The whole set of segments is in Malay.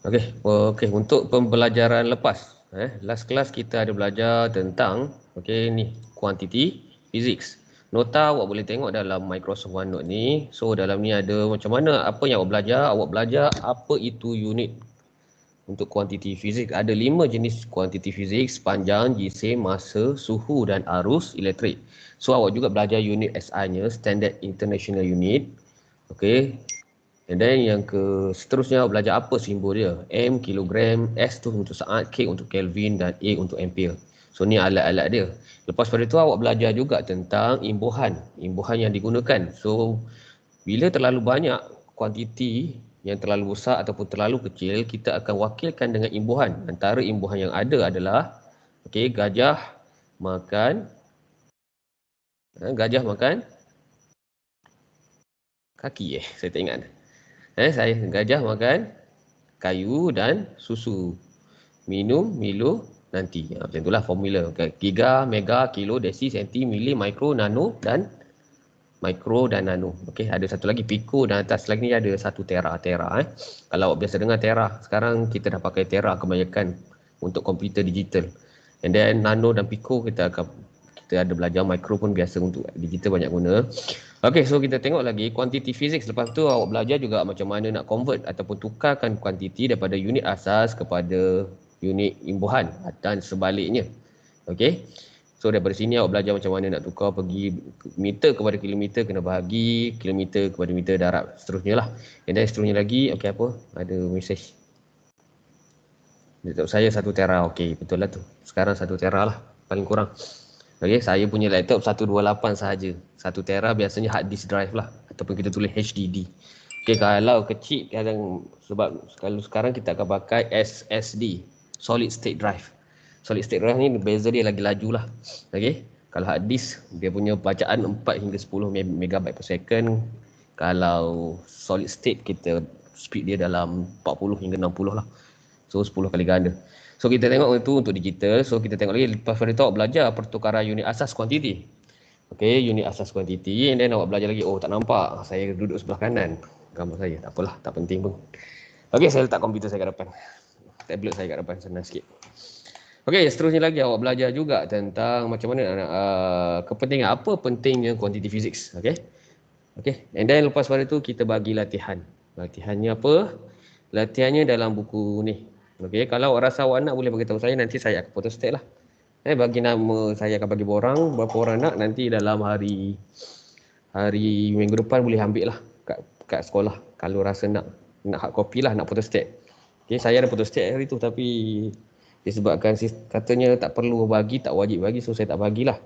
Okey, untuk pembelajaran lepas, last class kita ada belajar tentang ni quantity physics. Nota awak boleh tengok dalam Microsoft OneNote ni. So dalam ni ada macam mana apa yang awak belajar apa itu unit untuk quantity physics. Ada 5 jenis quantity physics: panjang, jisim, masa, suhu dan arus elektrik. So awak juga belajar unit SI-nya, Standard International Unit. Okey, and then yang seterusnya awak belajar apa simbol dia. M, kilogram, S tu untuk saat, K untuk Kelvin dan A untuk ampere. So ni alat-alat dia. Lepas pada tu awak belajar juga tentang imbuhan yang digunakan. So bila terlalu banyak kuantiti yang terlalu besar ataupun terlalu kecil, kita akan wakilkan dengan imbuhan. Antara imbuhan yang ada adalah gajah makan kaki saya tak ingat. Saya gajah makan kayu dan susu. Minum Milo nanti. Macam itulah formula. Giga, mega, kilo, desi, senti, mili, mikro, nano dan nano. Okey, ada satu lagi pico dan atas lagi ni ada 1 tera. Kalau awak biasa dengar tera, sekarang kita dah pakai tera kebanyakan untuk komputer digital. And then nano dan pico kita ada belajar, mikro pun biasa untuk digital banyak guna. Okey, so kita tengok lagi quantity physics. Lepas tu awak belajar juga macam mana nak convert ataupun tukarkan kuantiti daripada unit asas kepada unit imbuhan dan sebaliknya. Okey. So daripada sini awak belajar macam mana nak tukar pergi meter kepada kilometer, kena bahagi kilometer kepada meter, darab, seterusnya lah. And then seterusnya lagi, okey apa? Ada mesej. Laptop saya 1 tera. Okey, betul lah tu. Sekarang 1 tera lah paling kurang. Okey, saya punya laptop 128 sahaja. 1 tera biasanya hard disk drive lah ataupun kita tulis HDD. Okey, kalau kecil kadang sebab kalau sekarang kita akan pakai SSD, solid state drive. Solid state drive ni beza dia lagi laju lah. Okey, kalau hard disk dia punya bacaan 4 hingga 10 megabyte per second. Kalau solid state kita speed dia dalam 40 hingga 60 lah. So 10 kali ganda. So kita tengok itu untuk digital. So kita tengok lagi lepas pada tu awak belajar pertukaran unit asas kuantiti. Okey, unit asas kuantiti, and then awak belajar lagi. Oh, tak nampak. Saya duduk sebelah kanan gambar saya. Tak apalah, tak penting pun. Okey, saya letak komputer saya kat depan. Tablet saya kat depan, senang sikit. Okey, seterusnya lagi awak belajar juga tentang macam mana kepentingan apa pentingnya quantity physics. Okey. Okey, and then lepas pada tu kita bagi latihan. Latihannya apa? Latihannya dalam buku ni. Okey, kalau awak rasa awak nak boleh bagi tahu saya, nanti saya akan photostat lah. Bagi nama, saya akan bagi borang, berapa orang nak, nanti dalam hari minggu depan boleh ambil lah kat sekolah. Kalau rasa nak hard copy lah, nak photostat. Okey, saya ada photostat hari tu tapi disebabkan katanya tak perlu bagi, tak wajib bagi, so saya tak bagilah.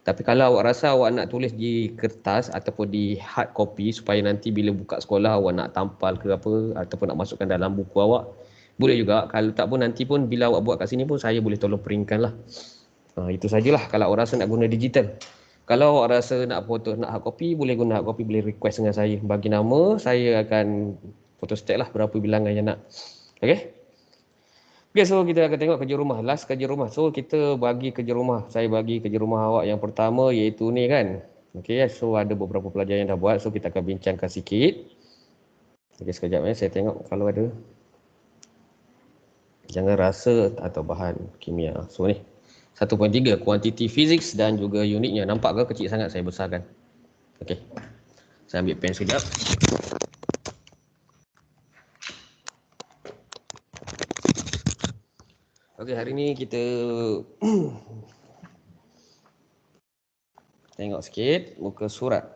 Tapi kalau awak rasa awak nak tulis di kertas ataupun di hard copy supaya nanti bila buka sekolah awak nak tampal ke apa ataupun nak masukkan dalam buku awak, boleh juga. Kalau tak pun nanti pun bila awak buat kat sini pun saya boleh tolong printkan lah. Itu sajalah kalau awak rasa nak guna digital. Kalau awak rasa nak hard copy, boleh guna hard copy, boleh request dengan saya. Bagi nama, saya akan photostat lah berapa bilangan yang nak. Okey? Okay, so kita akan tengok kerja rumah. Last kerja rumah. So kita bagi kerja rumah. Saya bagi kerja rumah awak yang pertama iaitu ni kan. Okay, so ada beberapa pelajar yang dah buat. So kita akan bincangkan sikit. Okay, sekejap saya tengok kalau ada. Jangan rasa atau bahan kimia. So ni 1.3 kuantiti physics dan juga unitnya. Nampak ke kecil sangat saya besarkan? Okay, saya ambil pen sekejap. Okey, hari ni kita tengok sikit muka surat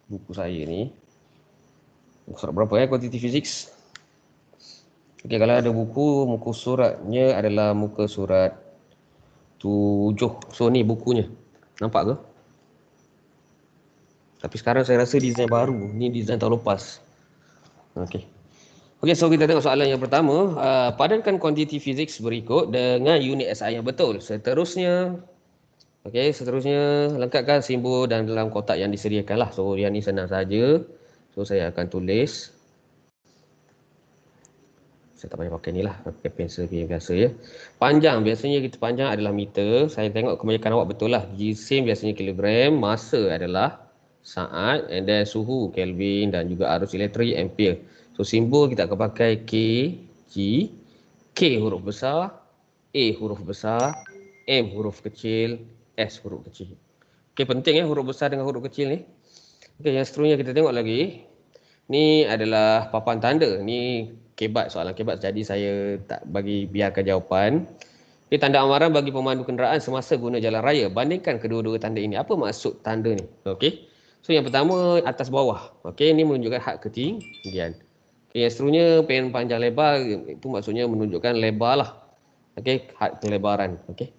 buku saya ni. Muka surat berapa quantity physics? Okey, kalau ada buku, muka suratnya adalah muka surat 7. So ni bukunya. Nampak ke? Tapi sekarang saya rasa design baru. Ni design tahun lepas. Okey, so kita tengok soalan yang pertama. Padankan kuantiti fizik berikut dengan unit SI yang betul. Seterusnya, lengkapkan simbol dan dalam kotak yang disediakan lah. So yang ni senang saja. So saya akan tulis. Saya tak payah pakai ni lah. Pakai pensel biasa ya. Panjang, biasanya kita panjang adalah meter. Saya tengok kebanyakan awak betul lah. Jisim biasanya kilogram. Masa adalah saat, and then suhu Kelvin dan juga arus elektrik ampere. So simbol kita akan pakai K, G, K huruf besar, A huruf besar, M huruf kecil, S huruf kecil. Okey, penting huruf besar dengan huruf kecil ni. Okey, yang seterusnya kita tengok lagi. Ni adalah papan tanda. Ni kebat, soalan kebat, jadi saya tak bagi biarkan jawapan. Okay, tanda amaran bagi pemandu kenderaan semasa guna jalan raya. Bandingkan kedua-dua tanda ini. Apa maksud tanda ni? Okey. So yang pertama atas bawah. Okey, ini menunjukkan had ketinggian. Okey, yang seterusnya pen panjang lebar itu maksudnya menunjukkan lebar lah. Okey, had kelebaran. Okey.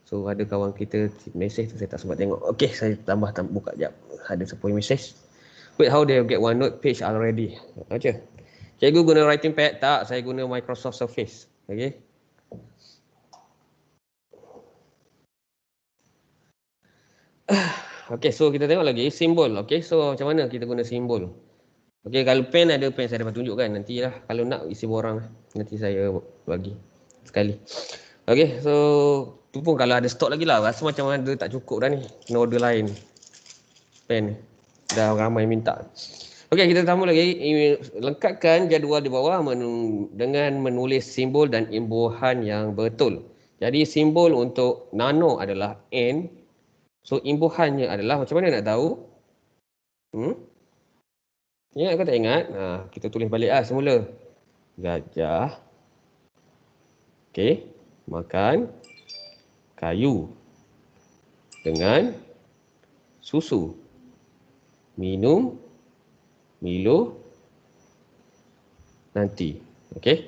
So ada kawan kita mesej tu saya tak sempat tengok. Okey, saya tambah buka jap. Ada siapa yang mesej? Wait, how do you get OneNote page already? Baca. Cikgu guna writing pad? Tak, saya guna Microsoft Surface. Okey. Okey, so kita tengok lagi simbol. Okey, so macam mana kita guna simbol? Okey, kalau pen ada pen saya dapat tunjukkan nantilah. Kalau nak isi borang nanti saya bagi sekali. Okey, so tu pun kalau ada stok lagi lah. Rasa macam ada tak cukup dah ni. Kena order lain. Pen dah ramai minta. Okey, kita tambah lagi. Lengkapkan jadual di bawah dengan menulis simbol dan imbuhan yang betul. Jadi simbol untuk nano adalah N. So imbuhannya adalah macam mana nak tahu? Ingat ke tak ingat? Kita tulis balik semula. Gajah. Okey. Makan kayu dengan susu. Minum Milo nanti. Okey.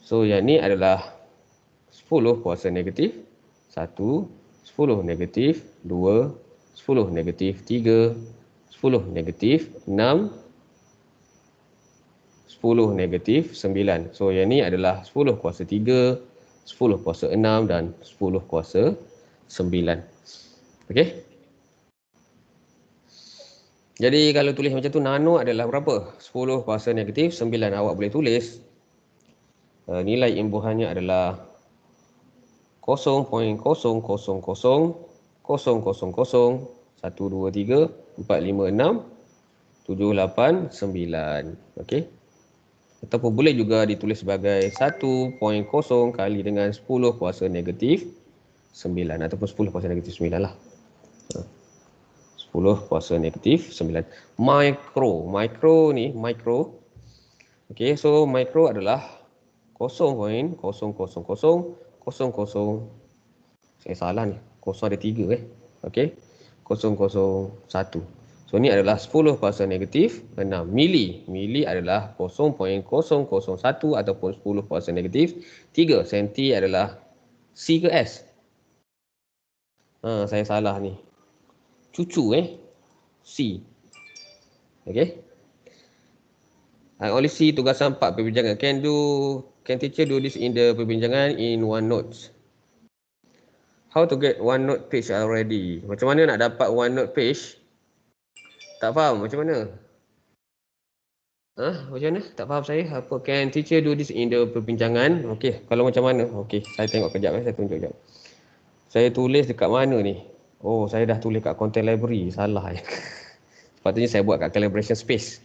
So yang ni adalah 10 kuasa negatif 1, 10 negatif 2, 10 negatif 3, 10 negatif 6, 10 negatif 9. So yang ni adalah 10 kuasa 3, 10 kuasa 6 dan 10 kuasa 9. Okey. Jadi kalau tulis macam tu nano adalah berapa? 10 kuasa negatif 9. Awak boleh tulis nilai imbuhannya adalah 0.0000000 1, 2, 3, 4, 5, 6, 7, 8, 9. Okey. Ataupun boleh juga ditulis sebagai 1.0 kali dengan 10 kuasa negatif 9 ataupun 10 kuasa negatif 9 lah. 10 kuasa negatif 9. Micro ni, micro. Okey, so micro adalah 0.00000. Saya salah ni. Kosong ada 3 Okey. 001. So ni adalah 10 kuasa negatif 6. Mili. Mili adalah 0.001 ataupun 10 kuasa negatif 3. Senti adalah C ke S? Saya salah ni. Cucu C. Okey. I only see tugasan 4 perbincangan. Can teacher do this in the perbincangan in OneNote? How to get OneNote page already? Macam mana nak dapat OneNote page? Tak faham macam mana? Macam mana? Tak faham saya. Apa can teacher do this in the perbincangan? Okey, kalau macam mana? Okey, saya tengok kejap saya tunjuk kejap. Saya tulis dekat mana ni? Oh, saya dah tulis kat content library. Salah Sepatutnya saya buat kat collaboration space.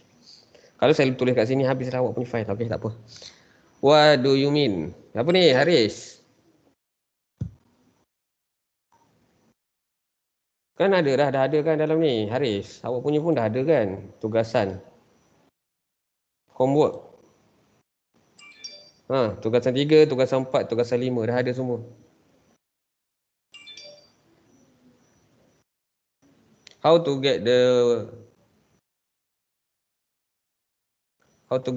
Kalau saya tulis kat sini habislah awak punya file. Okey, tak apa. What do you mean? Apa ni, Haris? Kan ada dah ada kan dalam ni, Haris. Awak punya pun dah ada kan tugasan. Homework. Tugasan 3, tugasan 4, tugasan 5 dah ada semua. How to get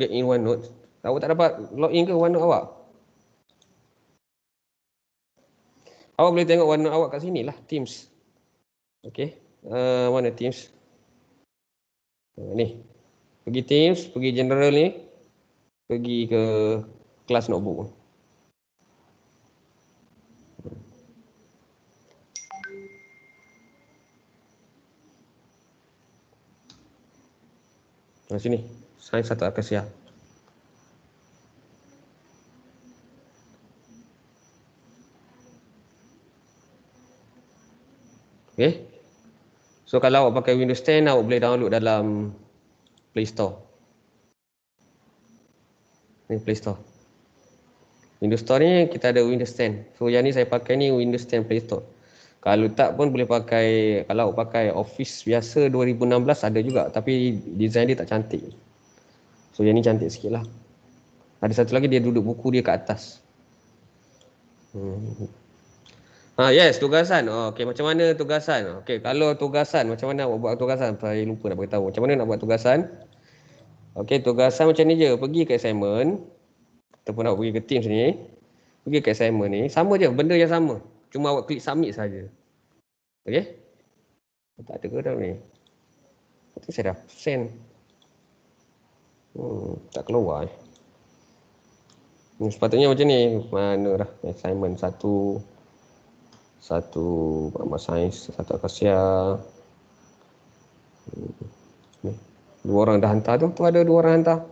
in OneNote? Awak tak dapat login ke OneNote awak? Awak boleh tengok OneNote awak kat sini lah, Teams. Okey. Mana Teams? Ni. Pergi Teams, pergi general ni. Pergi ke kelas notebook. Sini. Sains satu akasia. Okey. So kalau awak pakai Windows 10, awak boleh download dalam Play Store. Ni Play Store. Windows Store ni kita ada Windows 10. So yang ni saya pakai ni Windows 10 Play Store. Kalau tak pun boleh pakai, kalau awak pakai Office biasa 2016 ada juga, tapi design dia tak cantik. So yang ni cantik sikit lah. Ada satu lagi dia duduk buku dia kat atas. Yes, tugasan. Okey, macam mana tugasan? Okey, kalau tugasan, macam mana awak buat tugasan? Saya lupa nak beritahu. Macam mana nak buat tugasan? Okey, tugasan macam ni je. Pergi ke assignment. Ataupun awak pergi ke Teams ni. Pergi ke assignment ni. Sama je, benda yang sama. Cuma awak klik submit saja. Okey? Tak ada ke dalam ni? Nanti saya dah send. Tak keluar. Sepatutnya macam ni. Mana dah assignment satu Mama Sains, satu Akasia. Dua orang dah hantar tu. Tu ada dua orang hantar.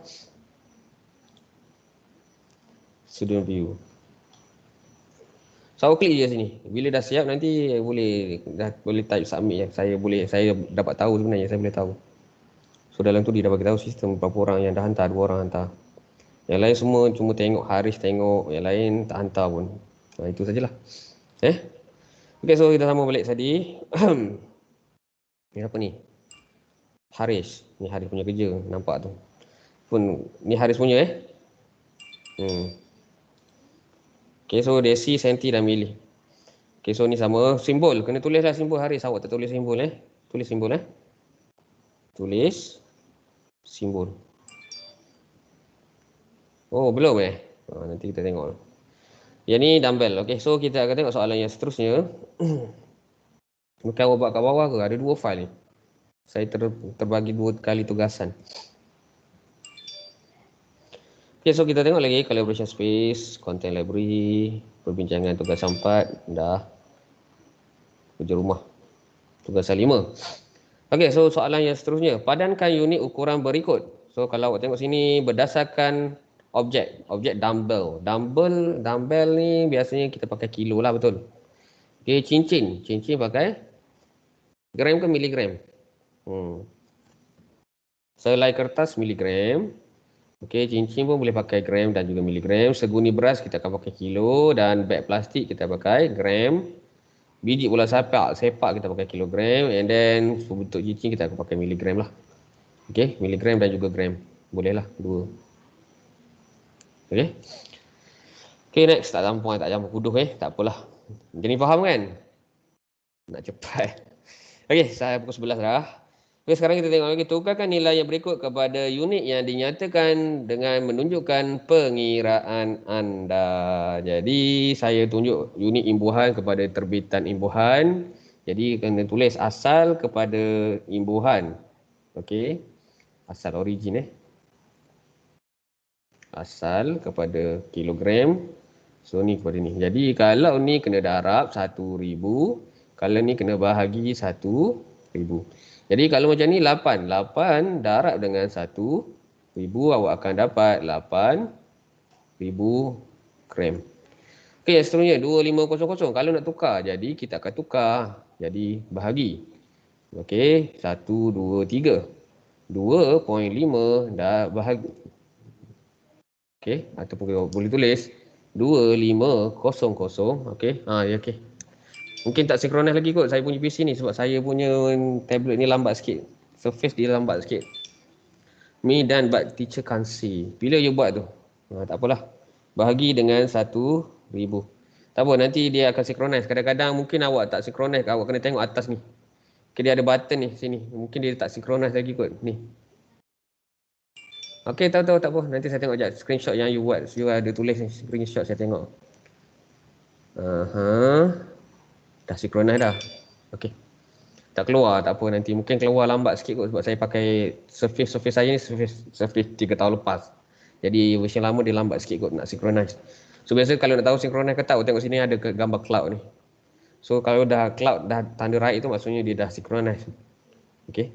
Student view. So awak klik je sini. Bila dah siap nanti boleh type submit. Saya dapat tahu sebenarnya, saya boleh tahu. So dalam tu dia dah bagi tahu sistem berapa orang yang dah hantar, dua orang hantar. Yang lain semua cuma tengok, Haris tengok, yang lain tak hantar pun. Itu sajalah. Okay, so kita sama balik tadi. Ni apa ni? Haris. Ni Haris punya kerja, nampak tu. Pun ni Haris punya Okay, so Desi, Senti dan Mili. Okay, so ni sama. Simbol, kena tulislah simbol Haris. Awak tak tulis simbol Tulis simbol Tulis simbol. Oh, belum nanti kita tengok. Yang ni dumbbell. Okay, so kita akan tengok soalan yang seterusnya. Mungkin awak buat kat bawah ke? Ada dua file ni. Saya terbagi dua kali tugasan. Okay, so kita tengok lagi collaboration space, content library, perbincangan tugasan 4, dah. Kerja rumah. Tugasan 5. Okay, so soalan yang seterusnya. Padankan unit ukuran berikut. So kalau awak tengok sini berdasarkan objek dumbbell. Dumbbell ni biasanya kita pakai kilo lah, betul. Okay, cincin pakai gram ke miligram? Selai kertas miligram. Okay, cincin pun boleh pakai gram dan juga miligram. Seguni beras kita akan pakai kilo, dan beg plastik kita pakai gram. Biji bola sepak kita pakai kilogram, and then bentuk cincin kita akan pakai miligram lah. Okay, miligram dan juga gram. Boleh lah, dua. Okay, next. Tak campur kuduh tak apalah. Jadi faham kan? Nak cepat. Okay, saya pukul 11 dah. Okay, sekarang kita tengok lagi. Tukarkan nilai yang berikut kepada unit yang dinyatakan dengan menunjukkan pengiraan anda. Jadi, saya tunjuk unit imbuhan kepada terbitan imbuhan. Jadi, kena tulis asal kepada imbuhan. Okay. Asal origin asal kepada kilogram. So ni kepada ni. Jadi kalau ni kena darab 1000, kalau ni kena bahagi 1000. Jadi kalau macam ni 8 darab dengan 1000, awak akan dapat 8000 gram. Okey, seterusnya 2500. Kalau nak tukar, jadi kita akan tukar. Jadi bahagi. Okey, 1 2 3. 2.5 dah bahagi. Okey, ataupun boleh tulis 2500. Okey. Okey. Mungkin tak sinkronis lagi kot saya punya PC ni, sebab saya punya tablet ni lambat sikit. Surface dia lambat sikit. Me dan but teacher can't see. Bila you buat tu? Tak apalah. Bahagi dengan 1000. Tak apa, nanti dia akan sinkronis. Kadang-kadang mungkin awak tak sinkronis, awak kena tengok atas ni. Okay, dia ada button ni sini. Mungkin dia tak sinkronis lagi kot. Ni. Okey, tahu tak apa. Nanti saya tengok je screenshot yang you buat. You ada tulis ni, screenshot saya tengok. Dah sinkronis dah. Okey. Tak keluar, tak apa, nanti mungkin keluar lambat sikit kot sebab saya pakai surface saya ni surface 3 tahun lepas. Jadi version lama dia lambat sikit kot nak sinkronis. So biasa kalau nak tahu sinkronis ke tak, tengok sini ada gambar cloud ni. So kalau dah cloud dah tanda right tu, maksudnya dia dah sinkronis. Okey.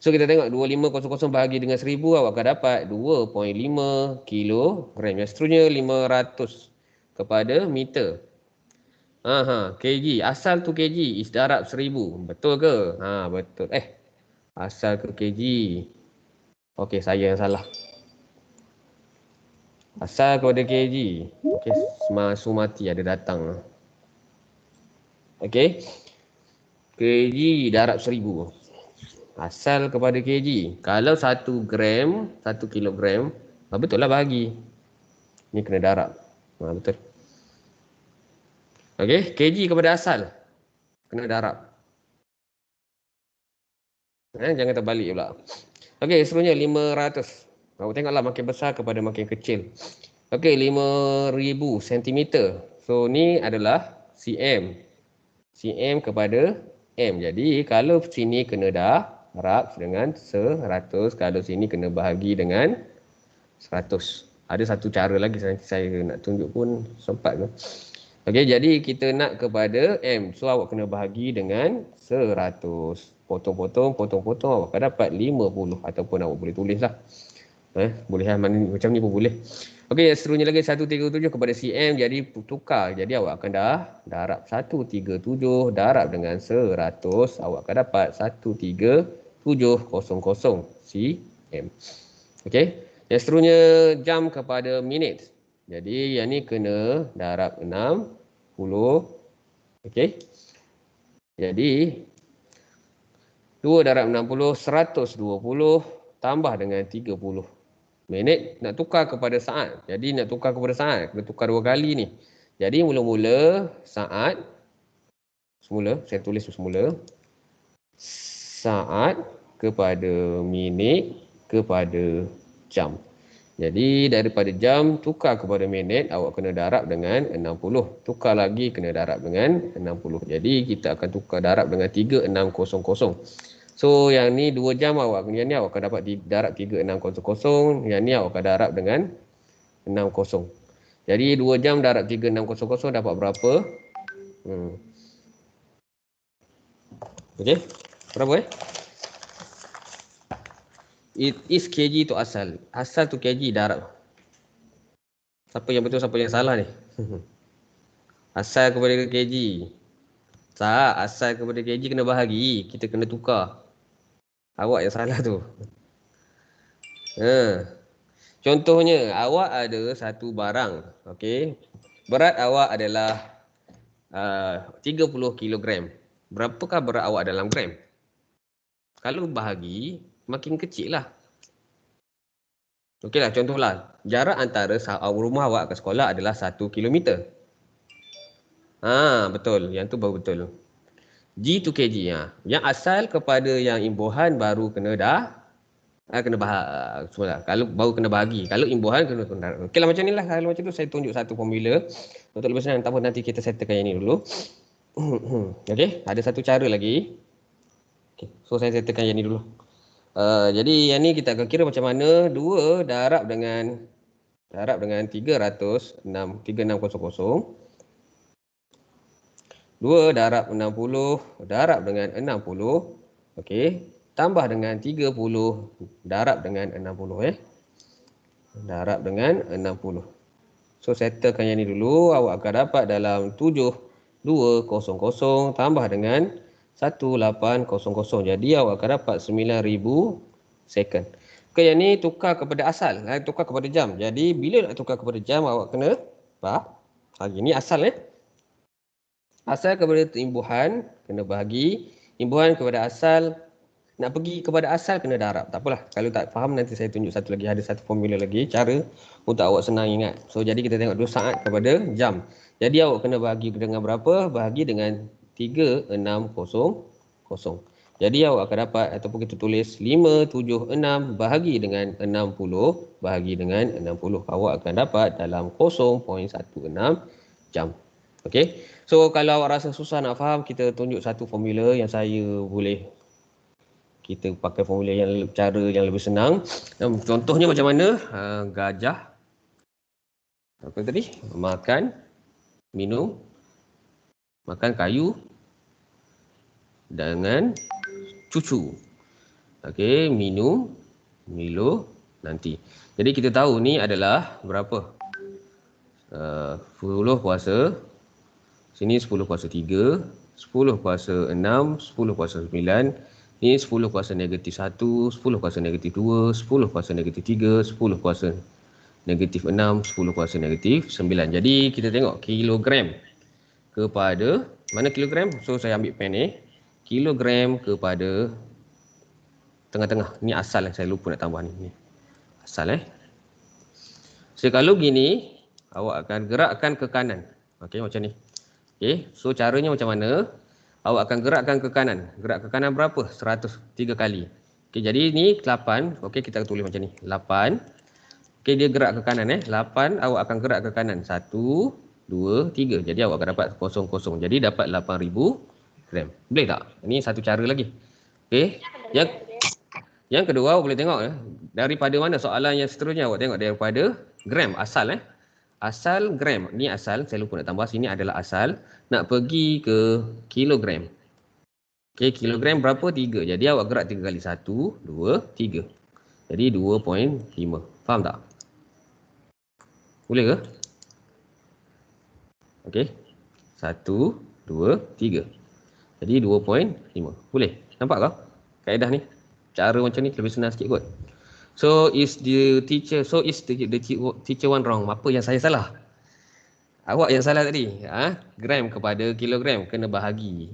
So kita tengok 2500 bahagi dengan 1000, awak akan dapat 2.5 kilogram. Yang seterusnya 500 kepada meter. kg. Asal tu kg. Is darab 1000. Betul ke? Betul. Asal ke kg. Okey, saya yang salah. Asal kepada kg. Okey, Sumati ada datang. Okey. Kg darab 1000. Asal kepada kg. Kalau 1 gram, 1 kilogram, betul lah bahagi. Ni kena darab. Betul. Okey, kg kepada asal. Kena darab. Jangan terbalik pula. Okey, seterusnya 500. Awak tengoklah makin besar kepada makin kecil. Okey, 5000 cm. So, ni adalah cm. cm kepada m. Jadi, kalau sini kena darab dengan 100. Kalau sini kena bahagi dengan 100. Ada satu cara lagi saya nak tunjuk pun sempat ke. Okey, jadi kita nak kepada M. So, awak kena bahagi dengan 100. Potong-potong, awak akan dapat 50. Ataupun awak boleh tulis lah. Boleh lah, macam ni pun boleh. Okey, seterusnya lagi 137 kepada cm. Jadi, tukar. Jadi, awak akan darab 137 darab dengan 100. Awak akan dapat 13700 cm. Okey. Yang seterusnya jam kepada minit. Jadi yang ni kena darab 60. Okey. Jadi 2 darab 60 120 tambah dengan 30 minit nak tukar kepada saat. Jadi nak tukar kepada saat kena tukar 2 kali ni. Jadi mula-mula saat saya tulis semula saat kepada minit kepada jam. Jadi daripada jam tukar kepada minit awak kena darab dengan 60. Tukar lagi kena darab dengan 60. Jadi kita akan tukar darab dengan 3600. So yang ni 2 jam yang ni awak akan dapat darab 3600. Yang ni awak akan darab dengan 60. Jadi 2 jam darab 3600 dapat berapa? Okey. Berapa It is kg tu asal. Asal tu kg darab. Siapa yang betul, siapa yang salah ni? Asal kepada kg. Tak, asal kepada kg kena bahagi. Kita kena tukar. Awak yang salah tu. Contohnya, awak ada satu barang. Okey. Berat awak adalah 30 kg. Berapakah berat awak dalam gram? Kalau bahagi, makin kecil lah. Okeylah, contohlah. Jarak antara rumah awak ke sekolah adalah 1 km. Betul. Yang tu baru betul. G to kg. Yang asal kepada yang imbuhan baru kena kalau baru kena bahagi. Kalau imbuhan kena. Okeylah macam ni lah. Kalau macam tu saya tunjuk satu formula. Untuk lebih senang, nanti kita settlekan yang ni dulu. Okey, ada satu cara lagi. Okay. So saya settlekan yang ni dulu. Jadi yang ni kita akan kira macam mana 2 darab dengan 3600. 2 darab 60 darab dengan 60. Okey. Tambah dengan 30 darab dengan 60. Darab dengan 60. So settlekan yang ni dulu. Awak akan dapat dalam 7200 tambah dengan 1800. Jadi awak akan dapat 9000 second. Okey, yang ni tukar kepada asal, tukar kepada jam. Jadi bila nak tukar kepada jam awak kena bahagi. Ni asal Asal kepada imbuhan kena bahagi. Imbuhan kepada asal, nak pergi kepada asal kena darab. Tak apalah, kalau tak faham nanti saya tunjuk satu lagi, ada satu formula lagi cara untuk awak senang ingat. So jadi kita tengok dulu saat kepada jam. Jadi awak kena bahagi dengan berapa? Bahagi dengan 3600. Jadi awak akan dapat ataupun kita tulis 576 bahagi dengan 60 bahagi dengan 60. Awak akan dapat dalam 0.16 jam. Okey. So kalau awak rasa susah nak faham, kita tunjuk satu formula yang saya boleh kita pakai formula yang cara yang lebih senang. Contohnya macam mana? Gajah apa tadi? Makan, minum, makan kayu dengan cucu. Okey, minum, Milo nanti. Jadi kita tahu ni adalah berapa? 10 kuasa Sini 10 kuasa 3, 10 kuasa 6, 10 kuasa 9. Ni 10 kuasa negatif 1, 10 kuasa negatif 2, 10 kuasa negatif 3, 10 kuasa negatif 6, 10 kuasa negatif 9. Jadi kita tengok kilogram kepada, mana kilogram? So saya ambil pen ni. Kilogram kepada tengah-tengah. Ni asal saya lupa nak tambah ni. Asal So kalau gini, awak akan gerakkan ke kanan. Okey, macam ni. Okey, so caranya macam mana? Awak akan gerakkan ke kanan. Gerak ke kanan berapa? 103 kali. Okey, jadi ni 8. Okey, kita tulis macam ni. 8. Okey, dia gerak ke kanan 8, awak akan gerak ke kanan. 1, 2, 3. Jadi awak akan dapat 00. Jadi dapat 8,000 gram. Boleh tak? Ini satu cara lagi. Okey. Yang kedua, awak boleh tengok daripada mana soalan yang seterusnya. Awak tengok daripada gram, asal Asal gram. Ni asal, saya lupa nak tambah. Sini adalah asal. Nak pergi ke kilogram. Okey, kilogram berapa? 3. Jadi awak gerak 3 kali. 1, 2, 3. Jadi 2.5. Faham tak? Boleh ke? Okey. 1, 2, 3. Jadi 2.5. Boleh? Nampak tak? Kaedah ni. Cara macam ni lebih senang sikit kot. So is the teacher one wrong? Apa yang saya salah? Awak yang salah tadi. Gram kepada kilogram kena bahagi.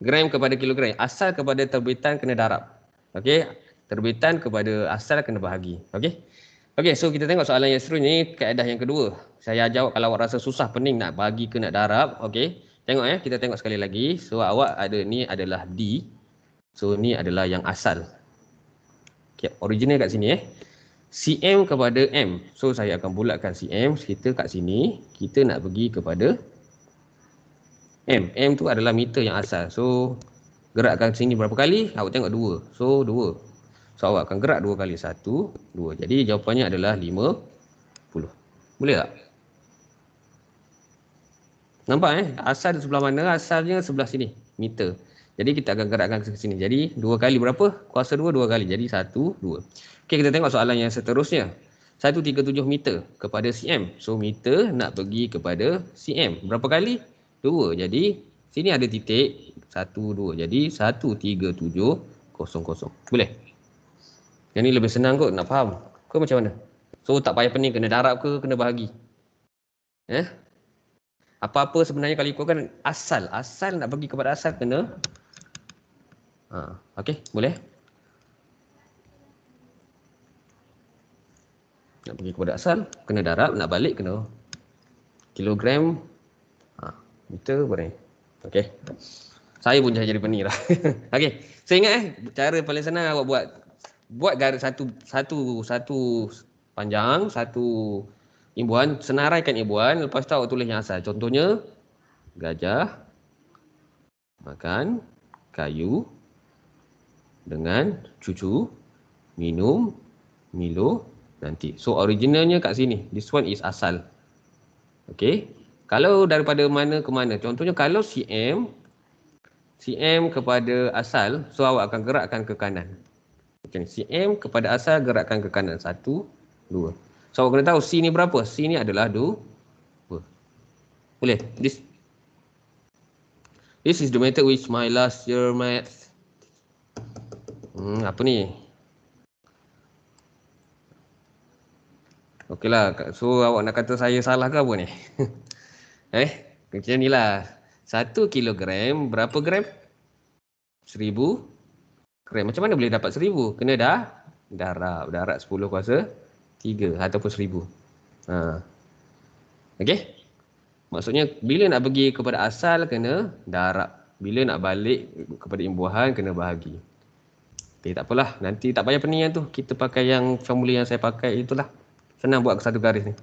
Gram kepada kilogram. Asal kepada terbitan kena darab. Okey? Terbitan kepada asal kena bahagi. Okey? Okey, so kita tengok soalan yang seterusnya ni, kaedah yang kedua. Saya jawab kalau awak rasa susah, pening nak bagi ke nak darab. Okey? Tengok kita tengok sekali lagi. So awak ada ni adalah D. So ni adalah yang asal. Okay, original kat sini cm kepada m. So saya akan bulatkan cm, kita kat sini kita nak pergi kepada m. M tu adalah meter yang asal. So gerakkan sini berapa kali? Awak tengok 2. So 2. So awak akan gerak 2 kali. 1, 2. Jadi jawapannya adalah 50. Boleh tak? Nampak asal di sebelah mana? Asalnya sebelah sini, meter. Jadi kita akan gerakkan ke sini. Jadi 2 kali berapa? Kuasa 2 kali. Jadi 1, 2. Okey, kita tengok soalan yang seterusnya. 137 meter kepada cm. So meter nak pergi kepada cm. Berapa kali? 2. Jadi sini ada titik 1, 2. Jadi 13700. Boleh? Yang ni lebih senang kot nak faham. Kau macam mana? So tak payah pening kena darab ke kena bahagi. Apa-apa sebenarnya kalau ikutkan asal. Asal nak pergi kepada asal kena. Okey, boleh? Nak pergi kepada asal, kena darab. Nak balik kena kilogram. Meter boleh. Okey. Saya pun jadi pening dah. Okey. So ingat cara paling senang awak buat garis satu panjang, satu imbuhan, senaraikan imbuhan, lepas tu awak tulis yang asal. Contohnya gajah makan kayu dengan cucu minum Milo nanti. So originalnya kat sini. This one is asal. Okey. Kalau daripada mana ke mana. Contohnya kalau cm kepada asal, so awak akan gerakkan ke kanan. Okay. cm kepada asal gerakkan ke kanan. 1, 2. So awak kena tahu C ni berapa? C ni adalah 2. Boleh? This is the method which my last year math. Apa ni? Okeylah. So awak nak kata saya salah ke apa ni? Macam ni lah. 1 kilogram berapa gram? 1000 gram. Macam mana boleh dapat 1000? Kena darab 10 kuasa 3 ataupun 1000. Okey? Maksudnya bila nak pergi kepada asal kena darab. Bila nak balik kepada imbuhan kena bahagi. Okey, tak apalah. Nanti tak payah pening tu. Kita pakai yang formula yang saya pakai itulah. Senang buat satu garis ni.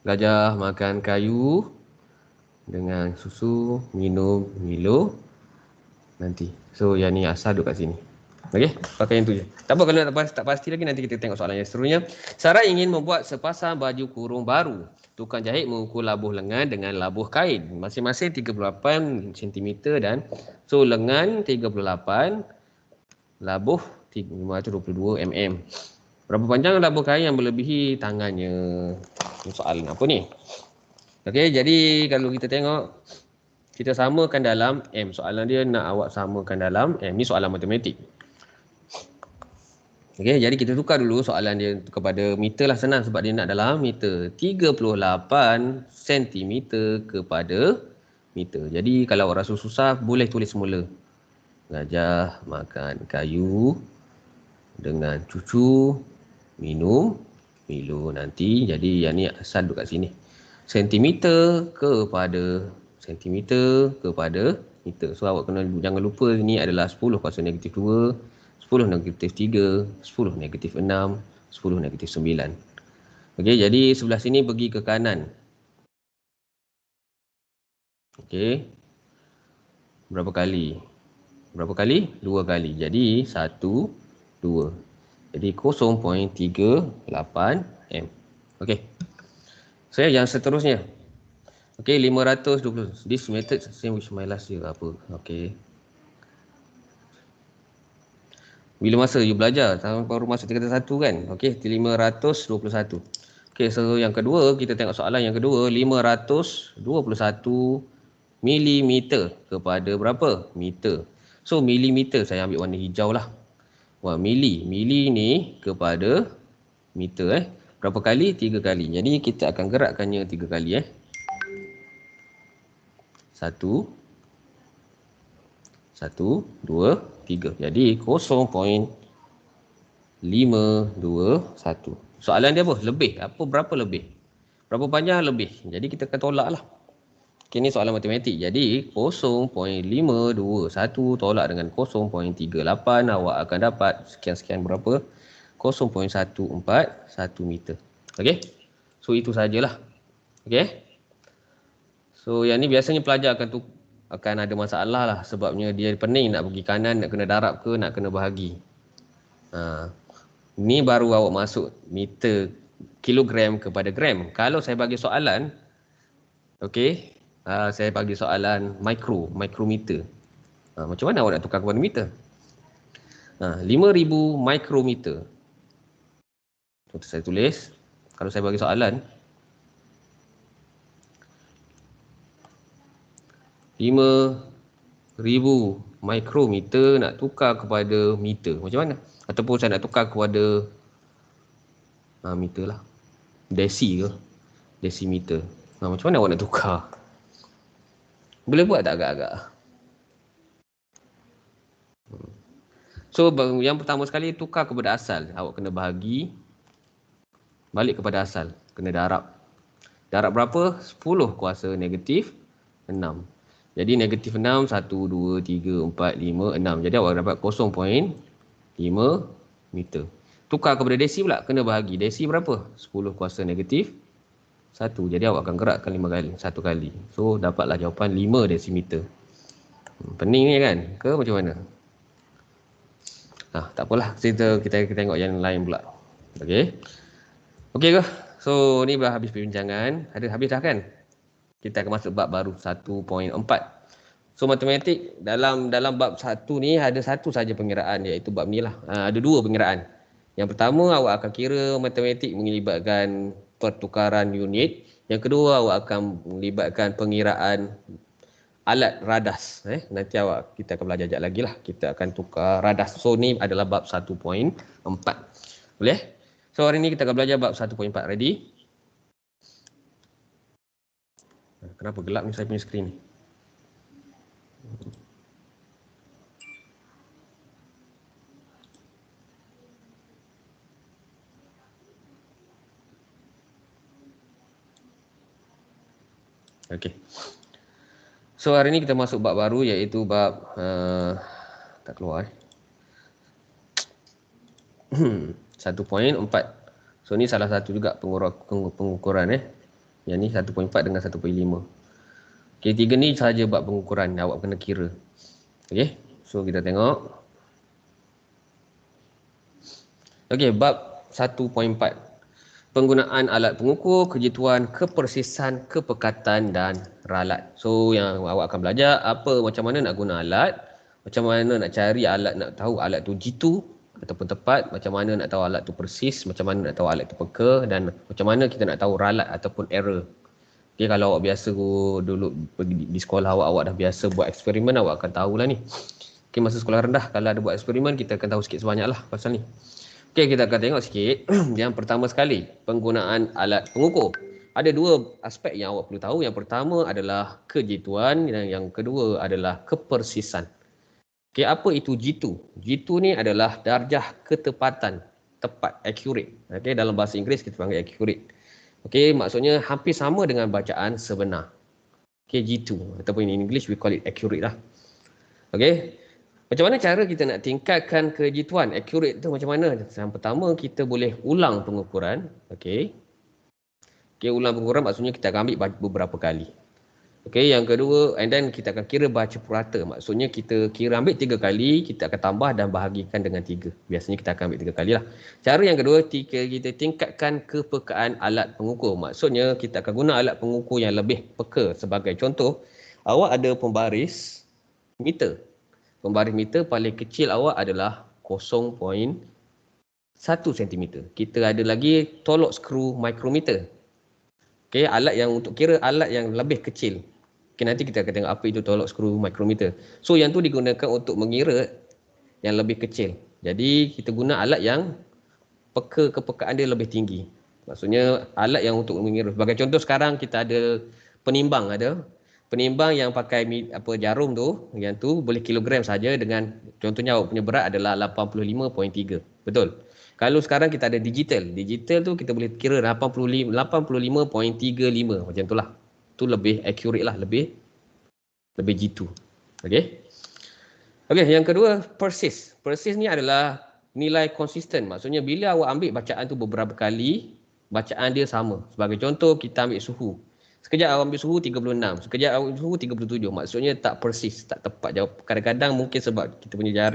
Gajah makan kayu dengan susu minum Milo nanti. So yang ni asal duduk kat sini. Okey, pakai yang tu je. Tak apa kalau nak tak pasti lagi nanti kita tengok soalan yang seterusnya. Sarah ingin membuat sepasang baju kurung baru. Tukang jahit mengukur labuh lengan dengan labuh kain. Masing-masing 38 cm dan so lengan 38, labuh 522 mm. Berapa panjang labuh kain yang melebihi tangannya? Soalan apa ni? Okey, jadi kalau kita tengok Kita samakan dalam M. Soalan dia nak awak samakan dalam M. Ni soalan matematik. Okey, jadi kita tukar dulu soalan dia kepada meter lah, senang sebab dia nak dalam meter. 38 cm kepada meter. Jadi kalau orang susah boleh tulis semula. Gajah makan kayu dengan cucu minum Milo nanti. Jadi yang ni asal duduk kat sini. Sentimeter kepada meter. So awak kena jangan lupa ni adalah 10 kuasa negatif 2, 10 negatif 3, 10 negatif 6, 10 negatif 9. Okey, jadi sebelah sini pergi ke kanan. Okey. Berapa kali? 2 kali. Jadi 1, 2. Jadi 0.38 M. Okey. So yang seterusnya. Okey, 520. This method same with my last year apa? Okey. Bila masa you belajar? Tahun baru masuk tingkatan 1 kan? Okey, 521. Okey, so yang kedua, kita tengok soalan yang kedua. 521 milimeter kepada berapa? Meter. So, milimeter saya ambil warna hijau lah. Wah, mili ni kepada meter Berapa kali? 3 kali. Jadi, kita akan gerakkannya 3 kali 1, 2, 3. Jadi 0.521. Soalan dia apa? Lebih. Berapa lebih? Berapa panjang lebih? Jadi kita akan tolak lah. Okay, ni soalan matematik. Jadi 0.521 tolak dengan 0.38. Awak akan dapat sekian-sekian berapa? 0.141 meter. Okay? So itu sajalah. Okay? So yang ni biasanya pelajar akan ada masalah lah sebabnya dia pening nak pergi kanan, nak kena darab ke, nak kena bahagi. Ni baru awak masuk meter, kilogram kepada gram. Kalau saya bagi soalan, okey, saya bagi soalan micrometer. Macam mana awak nak tukar kepada meter? 5,000 micrometer. Contoh saya tulis, kalau saya bagi soalan, 5,000 mikrometer nak tukar kepada meter. Macam mana? Ataupun saya nak tukar kepada meter lah. Desi ke? Desimeter. Macam mana awak nak tukar? Boleh buat tak agak-agak? So, yang pertama sekali tukar kepada asal. Awak kena bahagi balik kepada asal. Kena darab. Darab berapa? 10 kuasa negatif 6. Jadi negatif 6, 1, 2, 3, 4, 5, 6. Jadi awak dapat 0.5 meter. Tukar kepada desi pula, kena bahagi. Desi berapa? 10 kuasa negatif 1. Jadi awak akan gerakkan 5 kali, 1 kali. So dapatlah jawapan 5 desimeter. Pening ni kan? Ke macam mana? Tak apalah. Kita tengok yang lain pula. Okey. Okey ke? So ni dah habis perbincangan. Habis dah kan? Kita akan masuk bab baru 1.4. So matematik dalam bab 1 ni ada satu saja pengiraan, iaitu bab ni lah. Ada 2 pengiraan. Yang pertama awak akan kira matematik melibatkan pertukaran unit. Yang kedua awak akan melibatkan pengiraan alat radas. Nanti kita akan belajar sekejap lagi lah. Kita akan tukar radas. So ni adalah bab 1.4. Boleh? So hari ni kita akan belajar bab 1.4. Ready? Kenapa gelap ni saya punya skrin ni? Okey. So hari ni kita masuk bab baru iaitu bab tak keluar 1.4. So ni salah satu juga pengukuran Yang ni 1.4 dengan 1.5. Okey, 3 ni sahaja bab pengukuran awak kena kira. Okey, so kita tengok. Okey, bab 1.4. Penggunaan alat pengukur, kejiatuan, kepersisan, kepekatan dan ralat. So yang awak akan belajar macam mana nak guna alat, macam mana nak cari alat, nak tahu alat tu jitu ataupun tepat, macam mana nak tahu alat tu persis, macam mana nak tahu alat tu peka, dan macam mana kita nak tahu ralat ataupun error. Okay, kalau awak biasa dulu pergi di sekolah awak dah biasa buat eksperimen, awak akan tahulah ni. Okay, masa sekolah rendah kalau ada buat eksperimen, kita akan tahu sikit sebanyak lah pasal ni. Okay, kita akan tengok sikit. Yang pertama sekali, penggunaan alat pengukur. Ada dua aspek yang awak perlu tahu. Yang pertama adalah kejituan dan yang kedua adalah kepersisan. Okay, apa itu jitu? Jitu ni adalah darjah ketepatan, tepat, accurate. Okay, dalam bahasa Inggeris kita panggil accurate. Okay, maksudnya hampir sama dengan bacaan sebenar. Okay, jitu. Ataupun in English we call it accurate lah. Okay, macam mana cara kita nak tingkatkan kejituan? Accurate tu macam mana? Yang pertama, kita boleh ulang pengukuran. Okay, ulang pengukuran maksudnya kita akan ambil beberapa kali. Okay, yang kedua, and then kita akan kira baca purata. Maksudnya kita kira ambil 3 kali, kita akan tambah dan bahagikan dengan 3. Biasanya kita akan ambil 3 kali lah. Cara yang kedua, kita tingkatkan kepekaan alat pengukur. Maksudnya kita akan guna alat pengukur yang lebih peka. Sebagai contoh, awak ada pembaris meter. Pembaris meter paling kecil awak adalah 0.1 cm. Kita ada lagi tolok skru micrometer. Okay, alat yang untuk kira alat yang lebih kecil. Okay, nanti kita akan tengok apa itu tolok skru micrometer. So, yang tu digunakan untuk mengira yang lebih kecil. Jadi, kita guna alat yang kepekaan dia lebih tinggi. Maksudnya, alat yang untuk mengira. Sebagai contoh, sekarang kita ada penimbang. Penimbang yang pakai jarum tu, yang tu boleh kilogram saja dengan, contohnya awak punya berat adalah 85.3. Betul? Kalau sekarang kita ada digital. Digital tu kita boleh kira 85.35 macam tu lah. Tu lebih accurate lah, lebih jitu. Okey. Okey, yang kedua, persis. Persis ni adalah nilai konsisten. Maksudnya bila awak ambil bacaan tu beberapa kali, bacaan dia sama. Sebagai contoh, kita ambil suhu. Sekejap awak ambil suhu 36, sekejap awak ambil suhu 37. Maksudnya tak persis, tak tepat jawab. Kadang-kadang mungkin sebab kita punya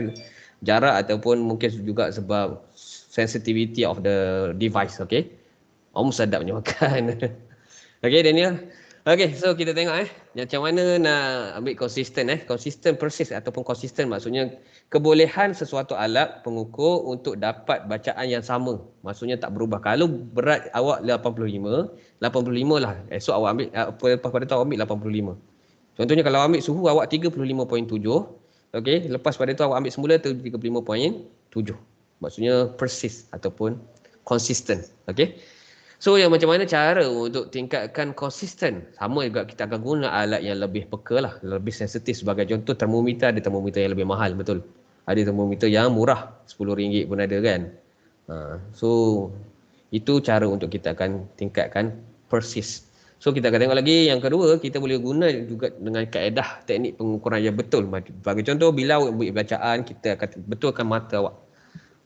jarak ataupun mungkin juga sebab sensitivity of the device. Okay, sedapnya makan. Okay, Daniel. Okay, so kita tengok macam mana nak ambil konsisten konsisten persis ataupun konsisten maksudnya kebolehan sesuatu alat pengukur untuk dapat bacaan yang sama. Maksudnya tak berubah. Kalau berat awak 85 lah. Esok awak ambil lepas pada tu awak ambil 85. Contohnya kalau ambil suhu awak 35.7, okey, lepas pada tu awak ambil semula 35.7. Maksudnya persis ataupun konsisten. Okey. So yang macam mana cara untuk tingkatkan konsisten? Sama juga kita akan guna alat yang lebih peka lah, lebih sensitif. Sebagai contoh termometer, ada termometer yang lebih mahal, betul. Ada termometer yang murah, RM10 pun ada kan. So itu cara untuk kita akan tingkatkan persis. So kita akan tengok lagi yang kedua, kita boleh guna juga dengan kaedah teknik pengukuran yang betul. Bagi contoh, bila awak buat bacaan, kita akan betulkan mata awak.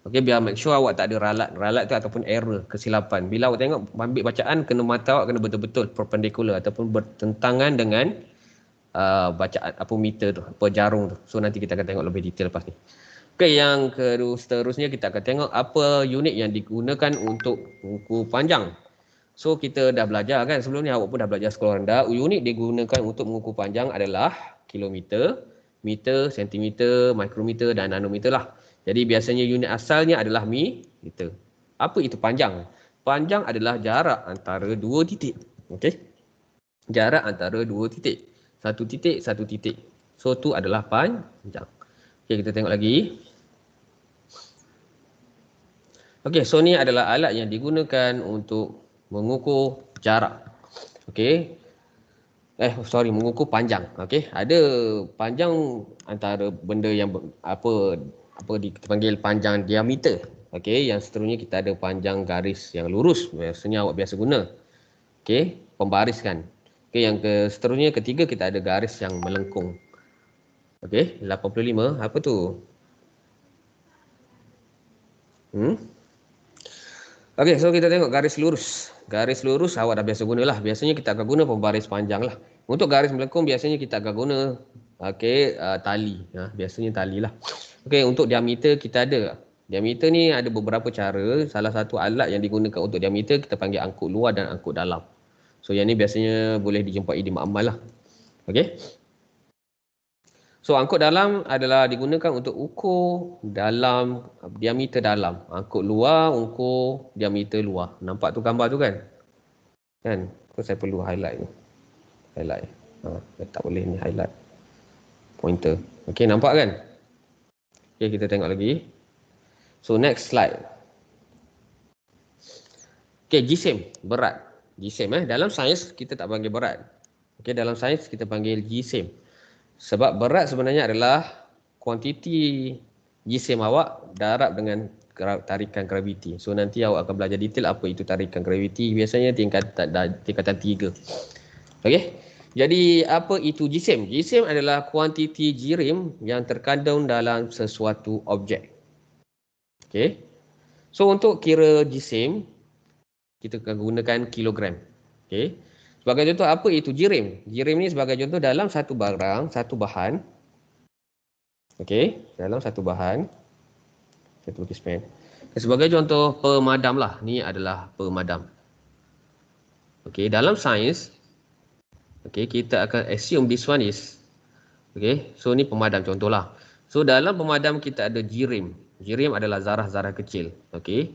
Okey, biar make sure awak tak ada ralat tu ataupun error, kesilapan. Bila awak tengok ambil bacaan, kena mata awak kena betul-betul perpendicular ataupun bertentangan dengan bacaan apa meter tu, apa jarum tu. So nanti kita akan tengok lebih detail lepas ni. Okey, yang seterusnya kita akan tengok apa unit yang digunakan untuk mengukur panjang. So kita dah belajar kan sebelum ni, awak pun dah belajar sekolah rendah. Unit digunakan untuk mengukur panjang adalah kilometer, meter, sentimeter, mikrometer dan nanometer lah. Jadi biasanya unit asalnya adalah meter. Apa itu panjang? Panjang adalah jarak antara dua titik. Okey. Jarak antara dua titik. Satu titik, satu titik. So tu adalah panjang. Okey, kita tengok lagi. Okey, so ni adalah alat yang digunakan untuk mengukur jarak. Okey. Mengukur panjang. Okey, ada panjang antara benda yang kita panggil panjang diameter. Okey, yang seterusnya kita ada panjang garis yang lurus. Biasanya awak biasa guna. Okey, pembaris kan. Okey, yang seterusnya ketiga kita ada garis yang melengkung. Okey, 85 apa tu? Okey, so kita tengok garis lurus. Garis lurus awak dah biasa gunalah. Biasanya kita akan guna pembaris panjang lah. Untuk garis melengkung biasanya kita akan guna tali. Biasanya tali lah. Okey, untuk diameter kita ada. Diameter ni ada beberapa cara. Salah satu alat yang digunakan untuk diameter kita panggil angkut luar dan angkut dalam. So yang ni biasanya boleh dijumpai di makmal lah. Okey. So angkut dalam adalah digunakan untuk ukur dalam diameter dalam. Angkut luar ukur diameter luar. Nampak tu gambar tu kan? Kan? Saya perlu highlight ni. Highlight. Tak boleh ni highlight. Pointer. Okey, nampak kan? Okey, kita tengok lagi. So next slide. Okey, GSIM, berat. GSIM dalam sains kita tak panggil berat. Okey, dalam sains kita panggil GSIM. Sebab berat sebenarnya adalah kuantiti GSIM awak darab dengan tarikan graviti. So nanti awak akan belajar detail apa itu tarikan graviti. Biasanya tingkatan 3. Okey. Jadi apa itu jisim? Jisim adalah kuantiti jirim yang terkandung dalam sesuatu objek. Okey. So untuk kira jisim kita akan gunakan kilogram. Okey. Sebagai contoh apa itu jirim? Jirim ni sebagai contoh dalam satu barang, satu bahan. Okey, dalam satu bahan. Saya tulis pen. Sebagai contoh pemadam lah. Ni adalah pemadam. Okey, dalam sains okay, kita akan assume this one is okay, so ni pemadam contohlah. So dalam pemadam kita ada jirim. Jirim adalah zarah-zarah kecil. Okey.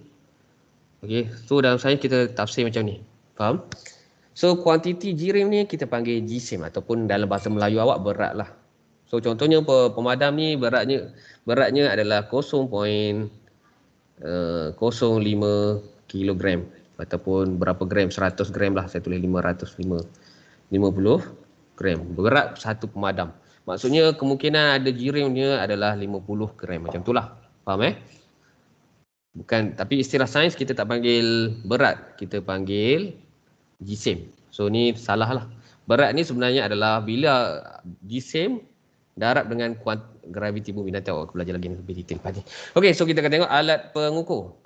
Okey, so dalam sains kita tafsir macam ni. Faham? So kuantiti jirim ni kita panggil jisim ataupun dalam bahasa Melayu awak berat lah. So contohnya pemadam ni beratnya adalah 0.05 kilogram ataupun berapa gram, 100 gram lah, saya tulis 50 gram. Berat satu pemadam. Maksudnya kemungkinan ada jirimnya adalah 50 gram. Macam itulah. Faham Bukan, tapi istilah sains kita tak panggil berat. Kita panggil jisim. So ni salah lah. Berat ni sebenarnya adalah bila jisim darab dengan graviti bumi. Nanti awak belajar lagi lebih detail tadi. Okey, so kita akan tengok alat pengukur.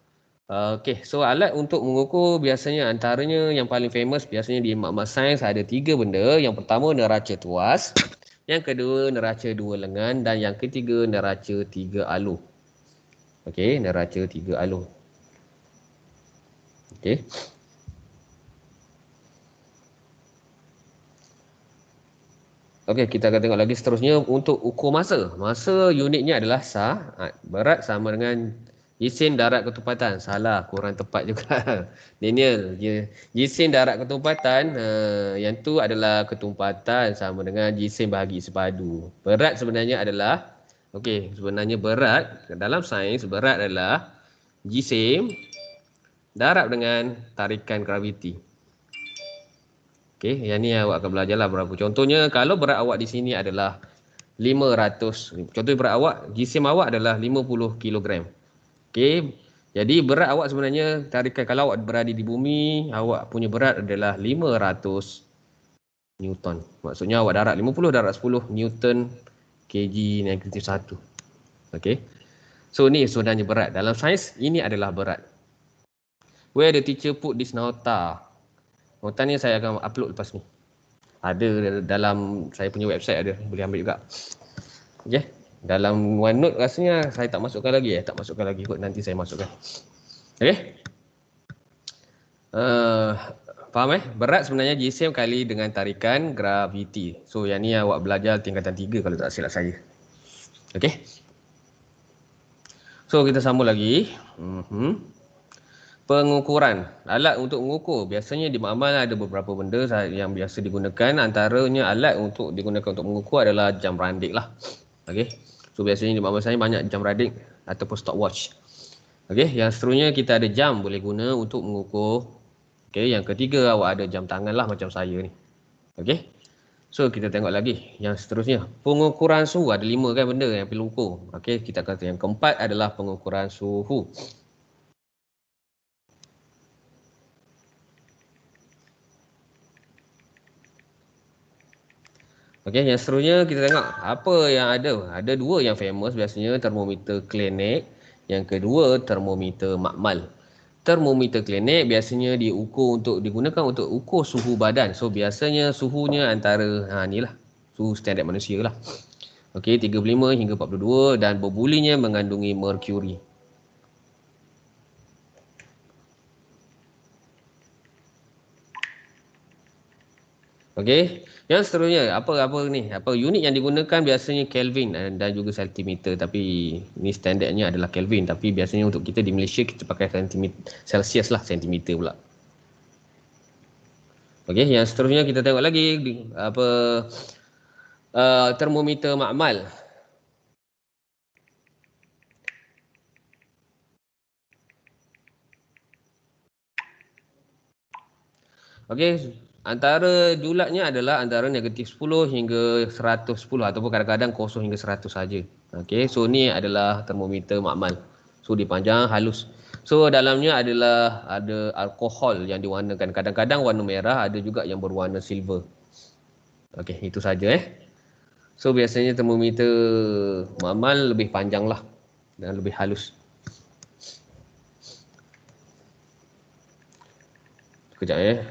Okey, so alat untuk mengukur biasanya antaranya yang paling famous biasanya di makmal sains ada 3 benda. Yang pertama neraca tuas, yang kedua neraca 2 lengan dan yang ketiga neraca 3 alu. Okey, neraca 3 alu. Okey. Okey, kita akan tengok lagi seterusnya untuk ukur masa. Masa unitnya adalah saat. Berat sama dengan jisim darat ketempatan. Salah, kurang tepat juga. Daniel, jisim darat ketempatan, yang tu adalah ketempatan sama dengan jisim bahagi sepadu. Berat sebenarnya adalah, okey, sebenarnya berat, dalam sains berat adalah jisim darab dengan tarikan graviti. Okey, yang ni awak akan belajarlah berapa. Contohnya, kalau berat awak di sini adalah 500. Contoh berat awak, jisim awak adalah 50 kilogram. Okey, jadi berat awak sebenarnya, tarikan kalau awak berada di bumi, awak punya berat adalah 500 Newton. Maksudnya awak darat 50 darat 10 Newton kg negatif 1. Okey. So ni sebenarnya berat. Dalam sains, ini adalah berat. Where the teacher put this nota? Nota ni saya akan upload lepas ni. Ada dalam saya punya website ada, boleh ambil juga. Okey. Dalam OneNote rasanya saya tak masukkan lagi tak masukkan lagi kot, nanti saya masukkan. Okey. Faham Berat sebenarnya jisim kali dengan tarikan graviti. So yang ni awak belajar tingkatan 3 kalau tak silap saya. Okey. So kita sambung lagi. Pengukuran. Alat untuk mengukur. Biasanya di makmal ada beberapa benda yang biasa digunakan. Antaranya alat untuk digunakan untuk mengukur adalah jam randik lah. Okey. So biasanya di makmal saya banyak jam randik ataupun stopwatch. Okey. Yang seterusnya kita ada jam boleh guna untuk mengukur. Okey. Yang ketiga awak ada jam tangan lah macam saya ni. Okey. So kita tengok lagi. Yang seterusnya. Pengukuran suhu. Ada 5 kan benda yang perlu ukur. Okey. Kita kata yang keempat adalah pengukuran suhu. Okey, yang seterusnya kita tengok apa yang ada. Ada 2 yang famous biasanya, termometer klinik. Yang kedua, termometer makmal. Termometer klinik biasanya digunakan untuk ukur suhu badan. So biasanya suhunya antara ni lah, suhu standard manusia lah. Okey, 35 hingga 42 dan berbulinya mengandungi merkuri. Okey. Yang seterusnya, apa ni? Unit yang digunakan biasanya Kelvin dan juga sentimeter, tapi ni standardnya adalah Kelvin, tapi biasanya untuk kita di Malaysia kita pakai Celsius lah, sentimeter pula. Okey, yang seterusnya kita tengok lagi apa termometer makmal. Okey, antara julatnya adalah antara negatif 10 hingga 110 ataupun kadang-kadang kosong hingga 100 saja. Okey, so ni adalah termometer makmal. So dia panjang, halus. So dalamnya adalah ada alkohol yang diwarnakan. Kadang-kadang warna merah, ada juga yang berwarna silver. Okey, itu saja. So biasanya termometer makmal lebih panjang lah dan lebih halus. Sekejap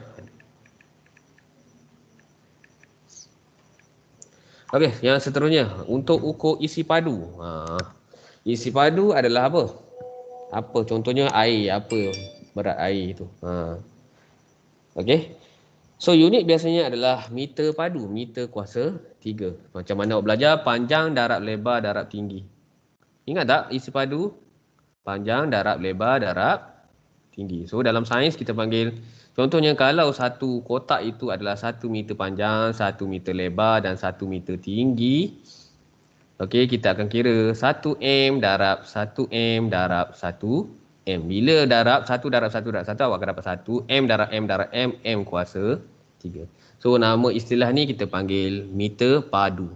Okey, yang seterusnya untuk ukur isi padu. Isi padu adalah apa? Apa contohnya air, apa berat air itu. Okey. So unit biasanya adalah meter padu, meter kuasa 3. Macam mana awak belajar panjang, darab, lebar, darab, tinggi. Ingat tak isi padu? Panjang, darab, lebar, darab, tinggi. So dalam sains kita panggil, contohnya kalau satu kotak itu adalah 1 meter panjang, 1 meter lebar dan 1 meter tinggi. Okey, kita akan kira 1M darab 1M darab 1M. Bila darab 1 darab 1 darab 1, awak akan dapat 1M darab M darab M, M kuasa 3. So nama istilah ni kita panggil meter padu.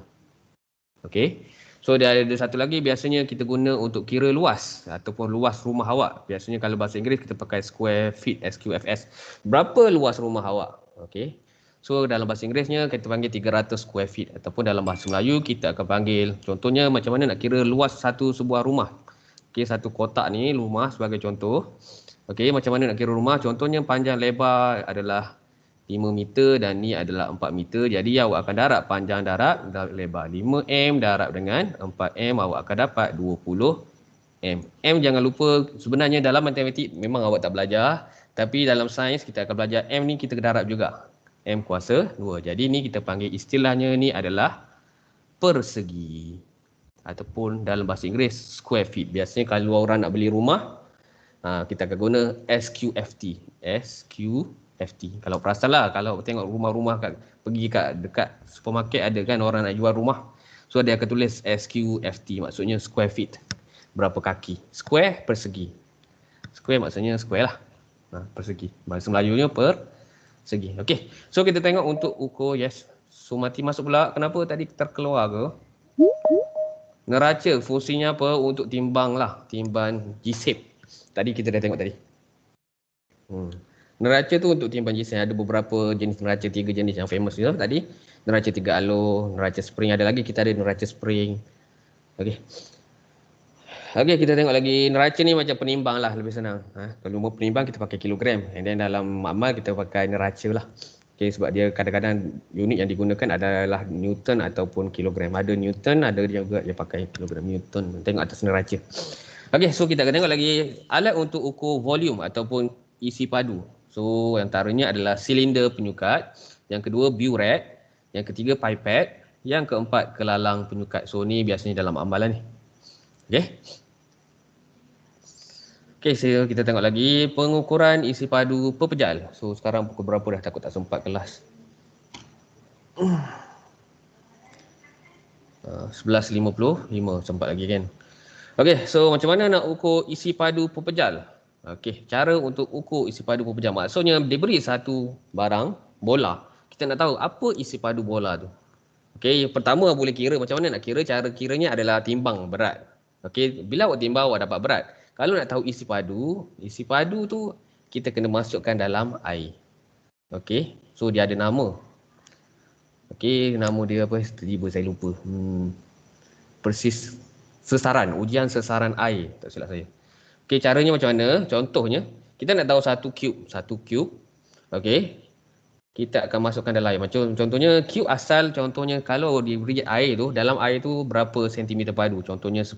Okey. So dia ada satu lagi, biasanya kita guna untuk kira luas ataupun luas rumah awak. Biasanya kalau bahasa Inggeris kita pakai square feet, SQFS. Berapa luas rumah awak? Okey. So dalam bahasa Inggerisnya kita panggil 300 square feet ataupun dalam bahasa Melayu kita akan panggil, contohnya macam mana nak kira luas satu sebuah rumah. Okey, satu kotak ni rumah sebagai contoh. Okey, macam mana nak kira rumah? Contohnya panjang lebar adalah 5 meter dan ni adalah 4 meter. Jadi awak akan darab panjang darab lebar. 5M darab dengan 4M, awak akan dapat 20M. M jangan lupa, sebenarnya dalam matematik memang awak tak belajar, tapi dalam sains kita akan belajar M ni kita darab juga. M kuasa 2. Jadi ni kita panggil, istilahnya ni adalah persegi. Ataupun dalam bahasa Inggeris square feet. Biasanya kalau orang nak beli rumah, kita akan guna SQFT. SQFT. Kalau perasan lah, kalau tengok rumah-rumah pergi dekat supermarket ada kan orang nak jual rumah. So dia akan tulis SQFT, maksudnya square feet. Berapa kaki. Square, persegi. Square maksudnya square lah. Persegi. Bahasa Melayunya persegi. Okey. So kita tengok untuk ukur, yes. So mati masuk pula. Kenapa tadi terkeluar ke? Neraca fungsinya apa? Untuk timbang lah. Timbang G-shape. Tadi kita dah tengok tadi. Neraca tu untuk timbang G-shape. Ada beberapa jenis neraca, 3 jenis yang famous tu tadi. Neraca 3 alur, neraca spring ada lagi. Kita ada neraca spring. Okey. Okey, kita tengok lagi. Neraca ni macam penimbang lah, lebih senang. Kalau mau penimbang kita pakai kilogram. And then dalam makmal kita pakai neraca lah. Okay, sebab dia kadang-kadang unit yang digunakan adalah Newton ataupun kilogram. Ada Newton, ada juga yang pakai kilogram. Newton. Tengok atas neraca. Okey, so kita akan tengok lagi alat untuk ukur volume ataupun isi padu. So antaranya adalah silinder penyukat, yang kedua burette, yang ketiga pipette, yang keempat kelalang penyukat. So ni biasanya dalam amalan ni. Okey. Okey, kita tengok lagi pengukuran isi padu pepejal. So sekarang pukul berapa dah, takut tak sempat kelas. 11.55 sempat lagi kan. Okey, so macam mana nak ukur isi padu pepejal? Okey, cara untuk ukur isi padu pepejal. Maksudnya diberi satu barang, bola. Kita nak tahu apa isi padu bola tu. Okey, pertama boleh kira. Macam mana nak kira? Cara kiranya adalah timbang berat. Okey, bila awak timbang awak dapat berat. Kalau nak tahu isi padu tu kita kena masukkan dalam air. Okey, so dia ada nama. Okey, nama dia apa? Tiba-tiba saya lupa. Persis sesaran, ujian sesaran air, tak silap saya. Okey, caranya macam mana? Contohnya, kita nak tahu satu cube. Okey. Kita akan masukkan dalam air. Macam contohnya cube asal, contohnya kalau diberi air tu, dalam air tu berapa sentimeter padu? Contohnya 10.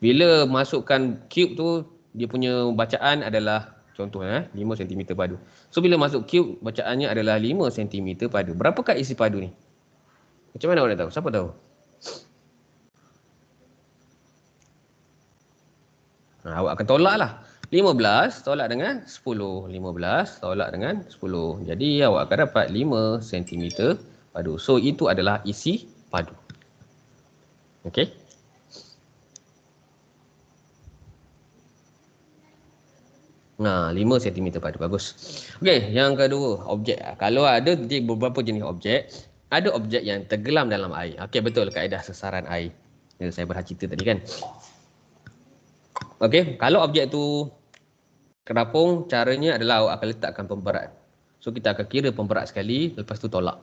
Bila masukkan cube tu, dia punya bacaan adalah contohnya 5 cm padu. So bila masuk cube, bacaannya adalah 5 cm padu. Berapakah isi padu ni? Macam mana awak nak tahu? Siapa tahu? Awak akan tolak lah. 15 tolak dengan 10. 15 tolak dengan 10. Jadi awak akan dapat 5 cm padu. So itu adalah isi padu. Okey. Nah, 5 cm padu. Bagus. Okey, yang kedua, objek. Kalau ada beberapa jenis objek, ada objek yang tenggelam dalam air. Okey, betul kaedah sesaran air. Yang saya pernah cerita tadi kan. Okey, kalau objek tu terapung, caranya adalah awak akan letakkan pemberat. So kita akan kira pemberat sekali, lepas tu tolak.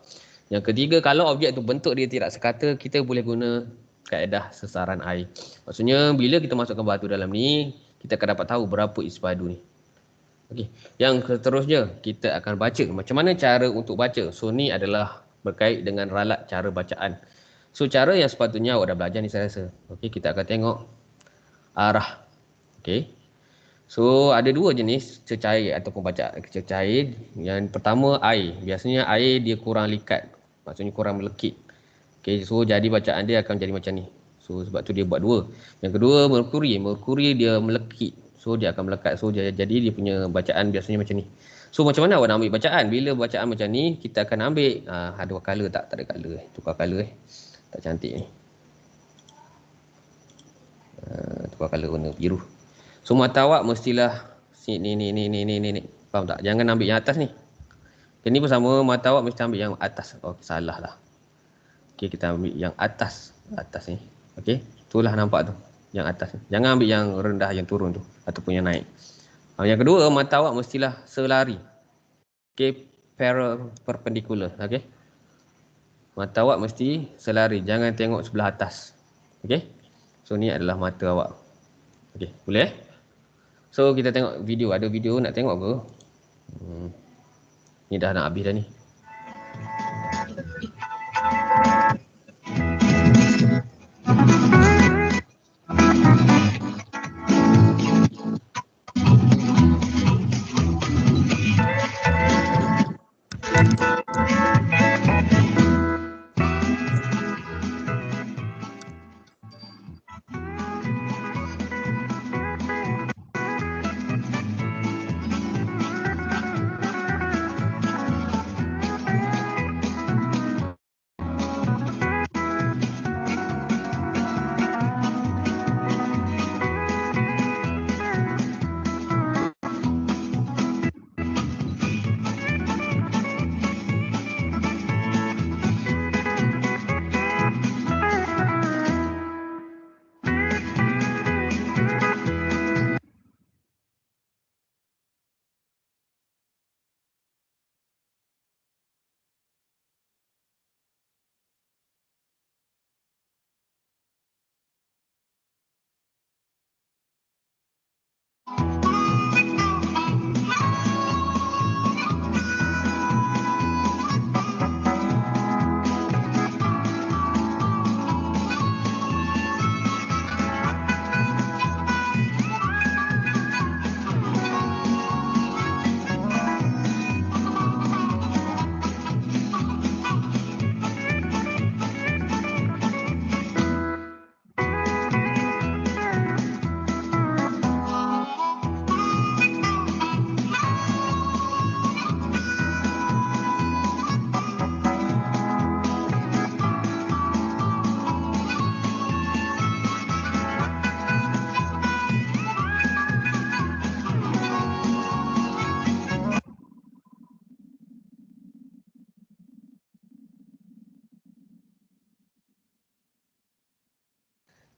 Yang ketiga, kalau objek tu bentuk dia tidak sekata, kita boleh guna kaedah sesaran air. Maksudnya bila kita masukkan batu dalam ni, kita akan dapat tahu berapa isi padu ni. Okey. Yang seterusnya, kita akan baca. Macam mana cara untuk baca? So ni adalah berkait dengan ralat cara bacaan. So cara yang sepatutnya awak dah belajar ni saya rasa. Okey, kita akan tengok arah. Okey. So ada dua jenis cecair ataupun bacaan cecair. Yang pertama air. Biasanya air dia kurang likat. Maksudnya kurang melekit. Okay, so jadi bacaan dia akan jadi macam ni. So sebab tu dia buat dua. Yang kedua merkuri. Merkuri dia melekit. So dia akan melekat. So jadi dia punya bacaan biasanya macam ni. So macam mana awak nak ambil bacaan? Bila bacaan macam ni kita akan ambil ada color tak? Tak ada color. Tukar color tak cantik ni. Tukar color warna biru. So mata awak mestilah ni. Faham tak? Jangan ambil yang atas ni. Okay, ni pun sama, mata awak mesti ambil yang atas. Oh, salah lah. Okay, kita ambil yang atas. Atas ni. Okay, itulah nampak tu. Yang atas ni. Jangan ambil yang rendah, yang turun tu. Ataupun yang naik. Yang kedua, mata awak mestilah selari. Okay, perpendicular. Okay. Mata awak mesti selari. Jangan tengok sebelah atas. Okay. So, ni adalah mata awak. Okay, boleh So kita tengok video. Ada video nak tengok ke? Ni dah nak habis dah ni.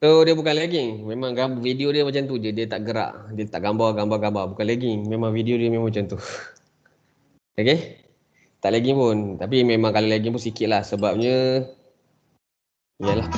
So dia bukan lagging. Memang video dia macam tu je. Dia tak gerak. Dia tak gambar. Bukan lagging. Memang video dia memang macam tu. Okay. Tak lagging pun. Tapi memang kalau lagging pun sikit lah. Sebabnya yalah.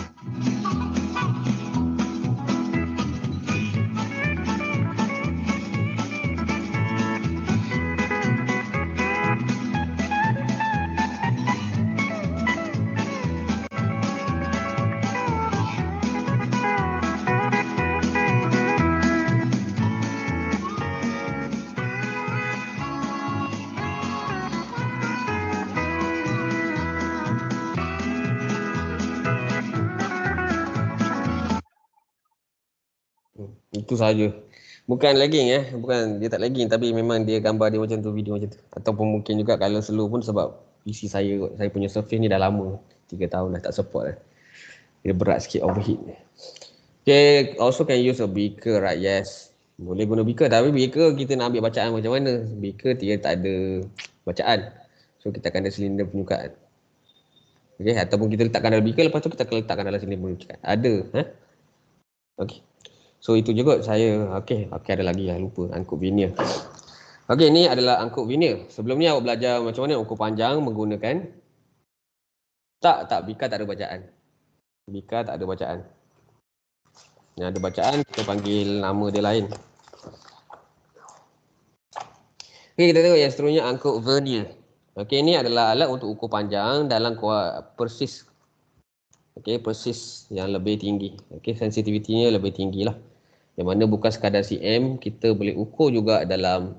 Itu saja. Bukan lagging bukan dia tak lagging tapi memang dia gambar dia macam tu, video macam tu. Ataupun mungkin juga kalau slow pun sebab PC saya punya Surface ni dah lama, 3 tahun dah tak support dah. Dia berat sikit, overheat. Okay, also can use a beaker, right? Yes. Boleh guna beaker, tapi beaker kita nak ambil bacaan macam mana? Beaker dia tak ada bacaan. So kita akan ada silinder penyukaan. Okay, ataupun kita letakkan dalam beaker, lepas tu kita akan letakkan dalam silinder penyukaan. Ada, Okay. So itu juga saya, okay ada lagi lah, lupa, angkut vinyl. Okay, ni adalah angkut vinyl. Sebelum ni awak belajar macam mana ukur panjang menggunakan bika tak ada bacaan. Bika tak ada bacaan. Yang ada bacaan kita panggil nama dia lain. Okay, kita tengok yang seterusnya angkut vernier. Okay, ini adalah alat untuk ukur panjang dalam persis. Okay, persis yang lebih tinggi. Okay, sensitivitinya lebih tinggi lah. Yang mana bukan sekadar cm, kita boleh ukur juga dalam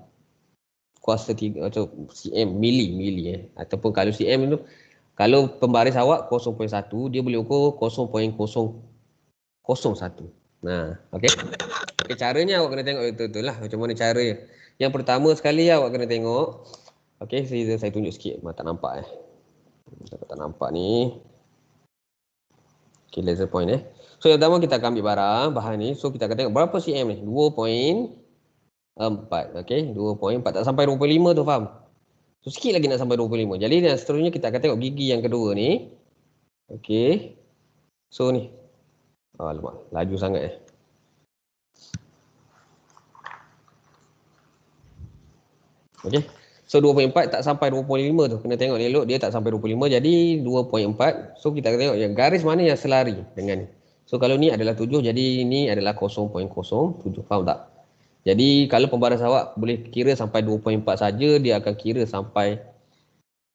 kuasa 3 atau cm, mili ataupun kalau cm tu, kalau pembaris awak 0.1, dia boleh ukur 0.001. Nah, okey. Okay, caranya awak kena tengok betul-betul lah macam mana caranya. Yang pertama sekali awak kena tengok. Okey, saya tunjuk sikit, tak nampak tak nampak ni. Okey, laser point So yang pertama kita akan ambil bahan ni. So kita akan tengok berapa cm ni? 2.4. Okey, 2.4 tak sampai 25 tu, faham? So sikit lagi nak sampai 25. Jadi yang seterusnya kita akan tengok gigi yang kedua ni. Okey. So ni. Alamak, laju sangat Okey. So 2.4 tak sampai 25 tu. Kena tengok elok, dia tak sampai 25. Jadi 2.4. So kita akan tengok yang garis mana yang selari dengan ni. So kalau ni adalah 7, jadi ni adalah 0.07. Faham tak? Jadi kalau pembaris awak boleh kira sampai 2.4 saja, dia akan kira sampai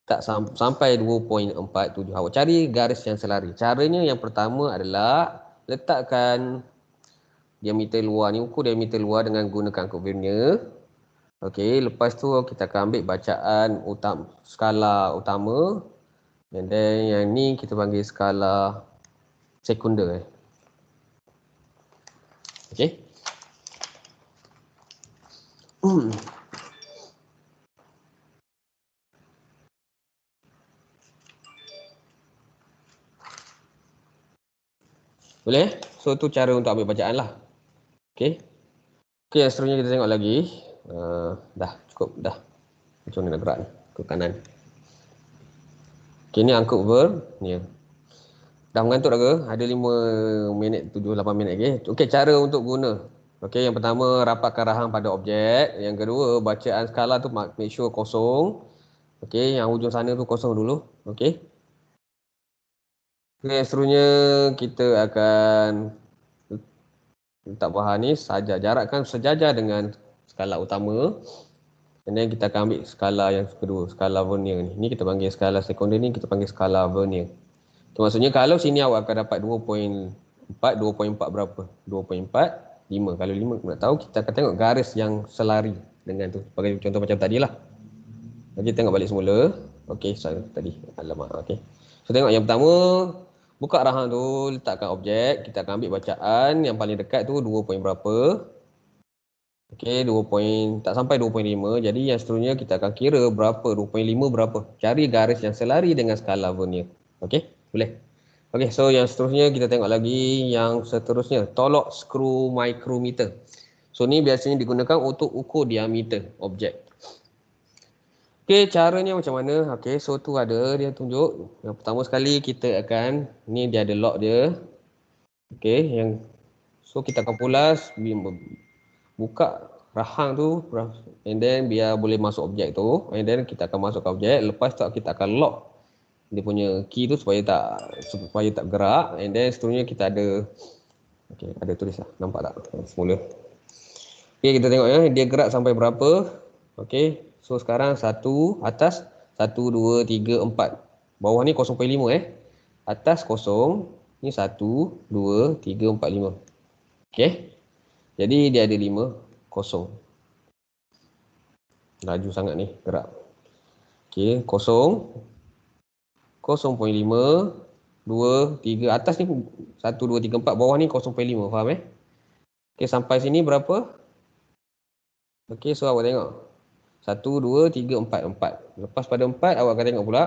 tak sampai 2.47. Awak cari garis yang selari. Caranya yang pertama adalah letakkan diameter luar ni, ukur diameter luar dengan gunakan angkut vernier. Okey, lepas tu kita akan ambil bacaan skala utama. And then yang ni kita panggil skala sekunder Okey. Boleh? So tu cara untuk ambil bacaan lah. Okey. Okey, seterusnya kita tengok lagi. Dah cukup dah. Macam mana nak gerak ni? Ke kanan. Okey, ni angkut vernier. Dah mengantuk dah ke? Ada 5 minit, 7-8 minit lagi. Okey, cara untuk guna. Okey, yang pertama rapatkan rahang pada objek. Yang kedua, bacaan skala tu make sure kosong. Okey, yang hujung sana tu kosong dulu. Okey. Okey, seterusnya kita akan letak bahan ni saja, jarakkan sejajar dengan skala utama. And then kita akan ambil skala yang kedua, skala vernier ni. Ni kita panggil skala sekunder, ni kita panggil skala vernier. Itu maksudnya kalau sini awak akan dapat 2.4, 2.4 berapa? 2.4, 5. Kalau 5 nak tahu, kita akan tengok garis yang selari dengan tu. Sebagai contoh macam tadi lah. Okey, tengok balik semula. Okey, tadi. Alamak, okey. So tengok yang pertama, buka rahang tu, letakkan objek. Kita akan ambil bacaan yang paling dekat tu 2 point berapa. Okey, 2 point, tak sampai 2.5. Jadi yang seterusnya kita akan kira berapa, 2.5 berapa. Cari garis yang selari dengan skala vernier. Okey, boleh. Okey, so yang seterusnya kita tengok lagi yang seterusnya. Tolok skru micrometer. So ni biasanya digunakan untuk ukur diameter objek. Okey, caranya macam mana? Okey, so tu ada dia tunjuk. Yang pertama sekali kita akan, ni dia ada lock dia. Okey, yang so kita akan pulas, buka rahang tu, and then biar boleh masuk objek tu, and then kita akan masuk ke objek. Lepas tu kita akan lock dia punya key tu supaya tak gerak, and then seterusnya kita ada, okey, ada tulis lah, nampak tak semula. Okey, kita tengok dia gerak sampai berapa. Okey, so sekarang atas 1 2 3 4, bawah ni 0.5 atas kosong, ni 1 2 3 4 5. Okey, jadi dia ada 5 kosong. Laju sangat ni gerak. Okey, kosong 0.5 2 3, atas ni 1 2 3 4, bawah ni 0.5, faham Okey, sampai sini berapa? Okey, so awak tengok. 1, 2, 3, 4. 4. Lepas pada 4, awak akan tengok pula.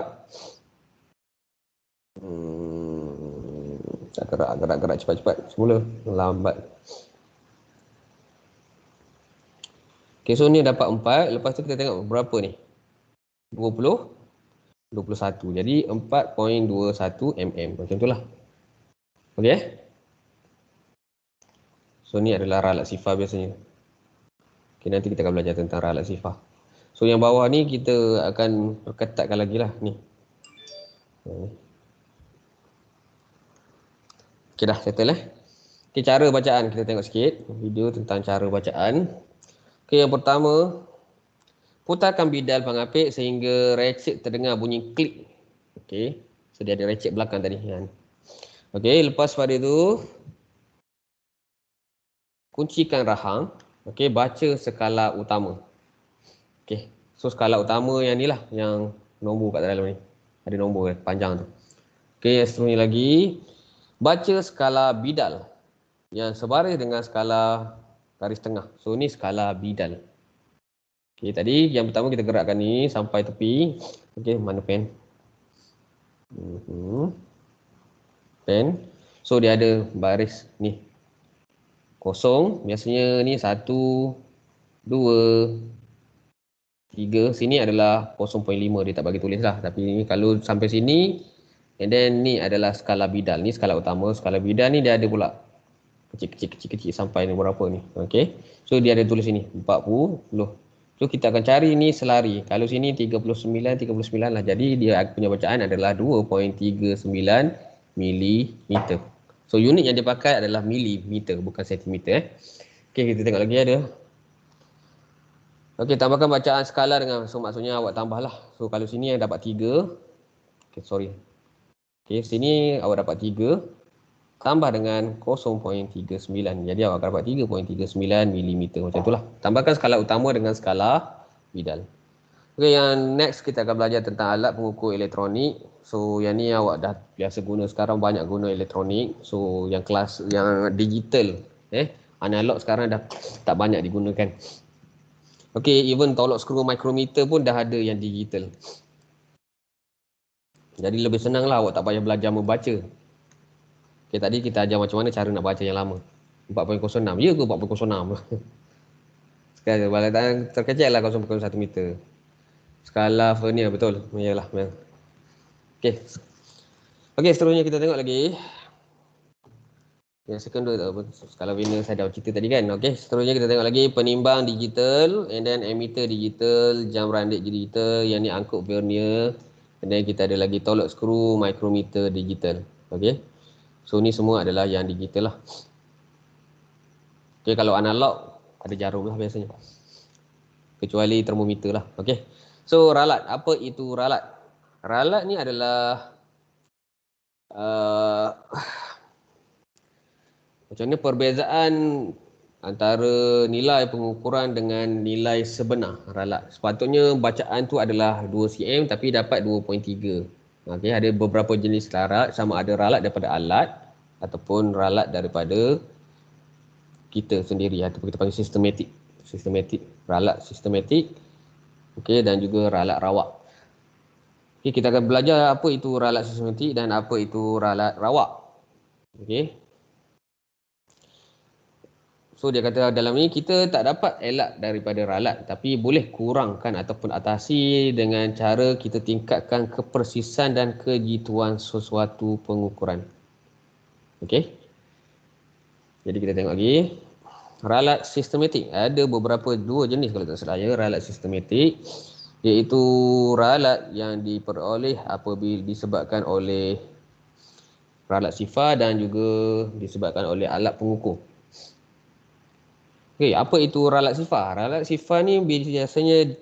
Tak gerak cepat-cepat. Semula lambat. Okay, so ni dapat 4. Lepas tu kita tengok berapa ni? 20, 21. Jadi 4.21 mm. Macam tu lah. Okay. So ni adalah ralat sifar biasanya. Okay, nanti kita akan belajar tentang ralat sifar. So yang bawah ni kita akan perketatkan lagi lah ni. Okay, dah settle Okay, cara bacaan kita tengok sikit. Video tentang cara bacaan. Okay, yang pertama, putarkan bidal pengapit sehingga ratchet terdengar bunyi klik. Okay, so dia ada ratchet belakang tadi kan. Okay, lepas pada itu, kuncikan rahang. Okay, baca skala utama. Okay, so skala utama yang ni lah, yang nombor kat dalam ni. Ada nombor panjang tu. Okay, seterusnya lagi, baca skala bidal yang sebaris dengan skala garis tengah. So ni skala bidal. Okay, tadi yang pertama kita gerakkan ni sampai tepi. Okay, mana pen? Pen. So dia ada baris ni. Kosong. Biasanya ni 1, 2, 3. Sini adalah 0.5. Dia tak bagi tulis lah. Tapi ni kalau sampai sini. And then ni adalah skala bidal. Ni skala utama. Skala bidal ni dia ada pula. Kecil-kecil sampai ni berapa ni. Okay. So dia ada tulis sini. 40. So kita akan cari ni selari. Kalau sini 39 lah. Jadi dia punya bacaan adalah 2.39 mm. So unit yang dia pakai adalah milimeter, bukan sentimeter. Okay, kita tengok lagi ada. Okay, tambahkan bacaan skala dengan, so maksudnya awak tambahlah. So kalau sini yang dapat 3. Okay, sorry. Okay, sini awak dapat 3. Tambah dengan 0.39. Jadi awak akan dapat 3.39 mm. Macam itulah. Tambahkan skala utama dengan skala bidal. Okay, yang next kita akan belajar tentang alat pengukur elektronik. So yang ni awak dah biasa guna sekarang, banyak guna elektronik. So yang kelas yang digital, analog sekarang dah tak banyak digunakan. Okay, even tolok skru micrometer pun dah ada yang digital. Jadi lebih senang lah, awak tak payah belajar membaca. Okay, tadi kita ajar macam mana cara nak baca yang lama. 4.06, ya ke 4.06? Sekarang balatan terkecil lah 0.1 meter. Skala vernier, betul. Yalah. Okey. Okey, seterusnya kita tengok lagi. Yang second tak apa. Skala vernier saya dah cerita tadi kan. Okey, seterusnya kita tengok lagi penimbang digital, and then emitter digital, jam randik digital, yang ni angkut vernier. And then kita ada lagi tolok skru micrometer digital. Okey. So ni semua adalah yang digital lah. Okey, kalau analog ada jarum lah biasanya. Kecuali termometer lah. Okey. So ralat, apa itu ralat? Ralat ni adalah macam mana perbezaan antara nilai pengukuran dengan nilai sebenar ralat. Sepatutnya bacaan tu adalah 2 cm tapi dapat 2.3. Okey, ada beberapa jenis ralat, sama ada ralat daripada alat ataupun ralat daripada kita sendiri ataupun kita panggil sistematik, ralat sistematik. Okey, dan juga ralat rawak. Okey, kita akan belajar apa itu ralat sistematik dan apa itu ralat rawak. Okey. So dia kata dalam ni kita tak dapat elak daripada ralat, tapi boleh kurangkan ataupun atasi dengan cara kita tingkatkan kepersisan dan kejituan sesuatu pengukuran. Okey. Jadi kita tengok lagi. Ralat sistematik ada beberapa, 2 jenis kalau tak salah ya, ralat sistematik, iaitu ralat yang diperoleh apabila disebabkan oleh ralat sifar dan juga disebabkan oleh alat pengukur. Okey, apa itu ralat sifar? Ralat sifar ni biasanya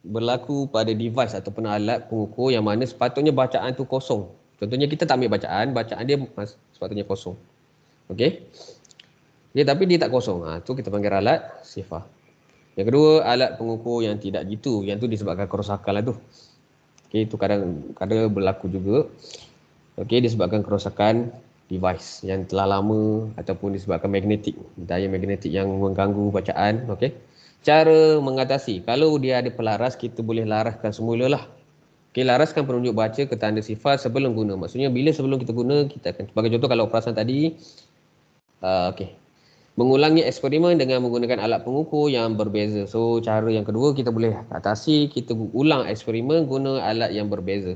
berlaku pada device ataupun alat pengukur yang mana sepatutnya bacaan tu kosong. Contohnya kita tak ambil bacaan dia sepatutnya kosong. Okey. Ya, tapi dia tak kosong. Tu kita panggil ralat sifar. Yang kedua, alat pengukur yang tidak jitu. Yang tu disebabkan kerosakan lah tu. Okey, itu kadang-kadang berlaku juga. Okey, disebabkan kerosakan device yang telah lama ataupun disebabkan magnetik, daya magnetik yang mengganggu bacaan. Okey. Cara mengatasi, kalau dia ada pelaras, kita boleh laraskan semula lah. Okay, laraskan penunjuk baca ke tanda sifat sebelum guna. Maksudnya bila sebelum kita guna, kita akan, sebagai contoh kalau perasaan tadi, okay. Mengulangi eksperimen dengan menggunakan alat pengukur yang berbeza. So, cara yang kedua kita boleh atasi, kita ulang eksperimen guna alat yang berbeza.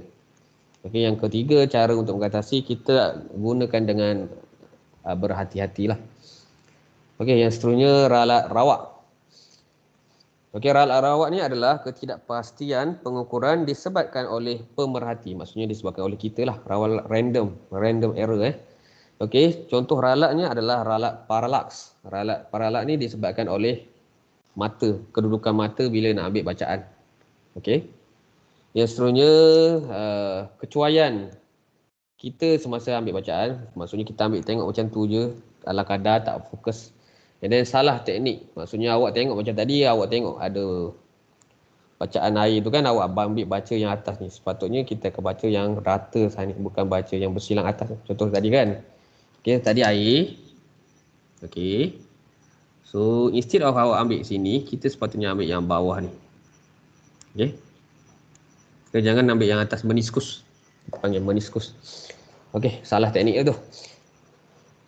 Okay, yang ketiga, cara untuk mengatasi, kita gunakan dengan berhati-hatilah. Okay, yang seterusnya, ralat rawak. Okey, ralat rawak ni adalah ketidakpastian pengukuran disebabkan oleh pemerhati. Maksudnya disebabkan oleh kita lah. Random error. Okey, contoh ralatnya adalah ralat parallax. Ralat parallax ni disebabkan oleh mata, kedudukan mata bila nak ambil bacaan. Okey. Yang seterusnya, kecuaian kita semasa ambil bacaan. Maksudnya kita ambil tengok macam tu je, ala kadar tak fokus. Dan salah teknik. Maksudnya awak tengok macam tadi, awak tengok ada bacaan air tu kan, awak ambil baca yang atas ni. Sepatutnya kita akan baca yang rata sana, bukan baca yang bersilang atas. Contoh tadi kan. Okey, tadi air. Okey. So, instead of awak ambil sini, kita sepatutnya ambil yang bawah ni. Okey. Kita jangan ambil yang atas, meniskus. Kita panggil meniskus. Okey, salah teknik tu.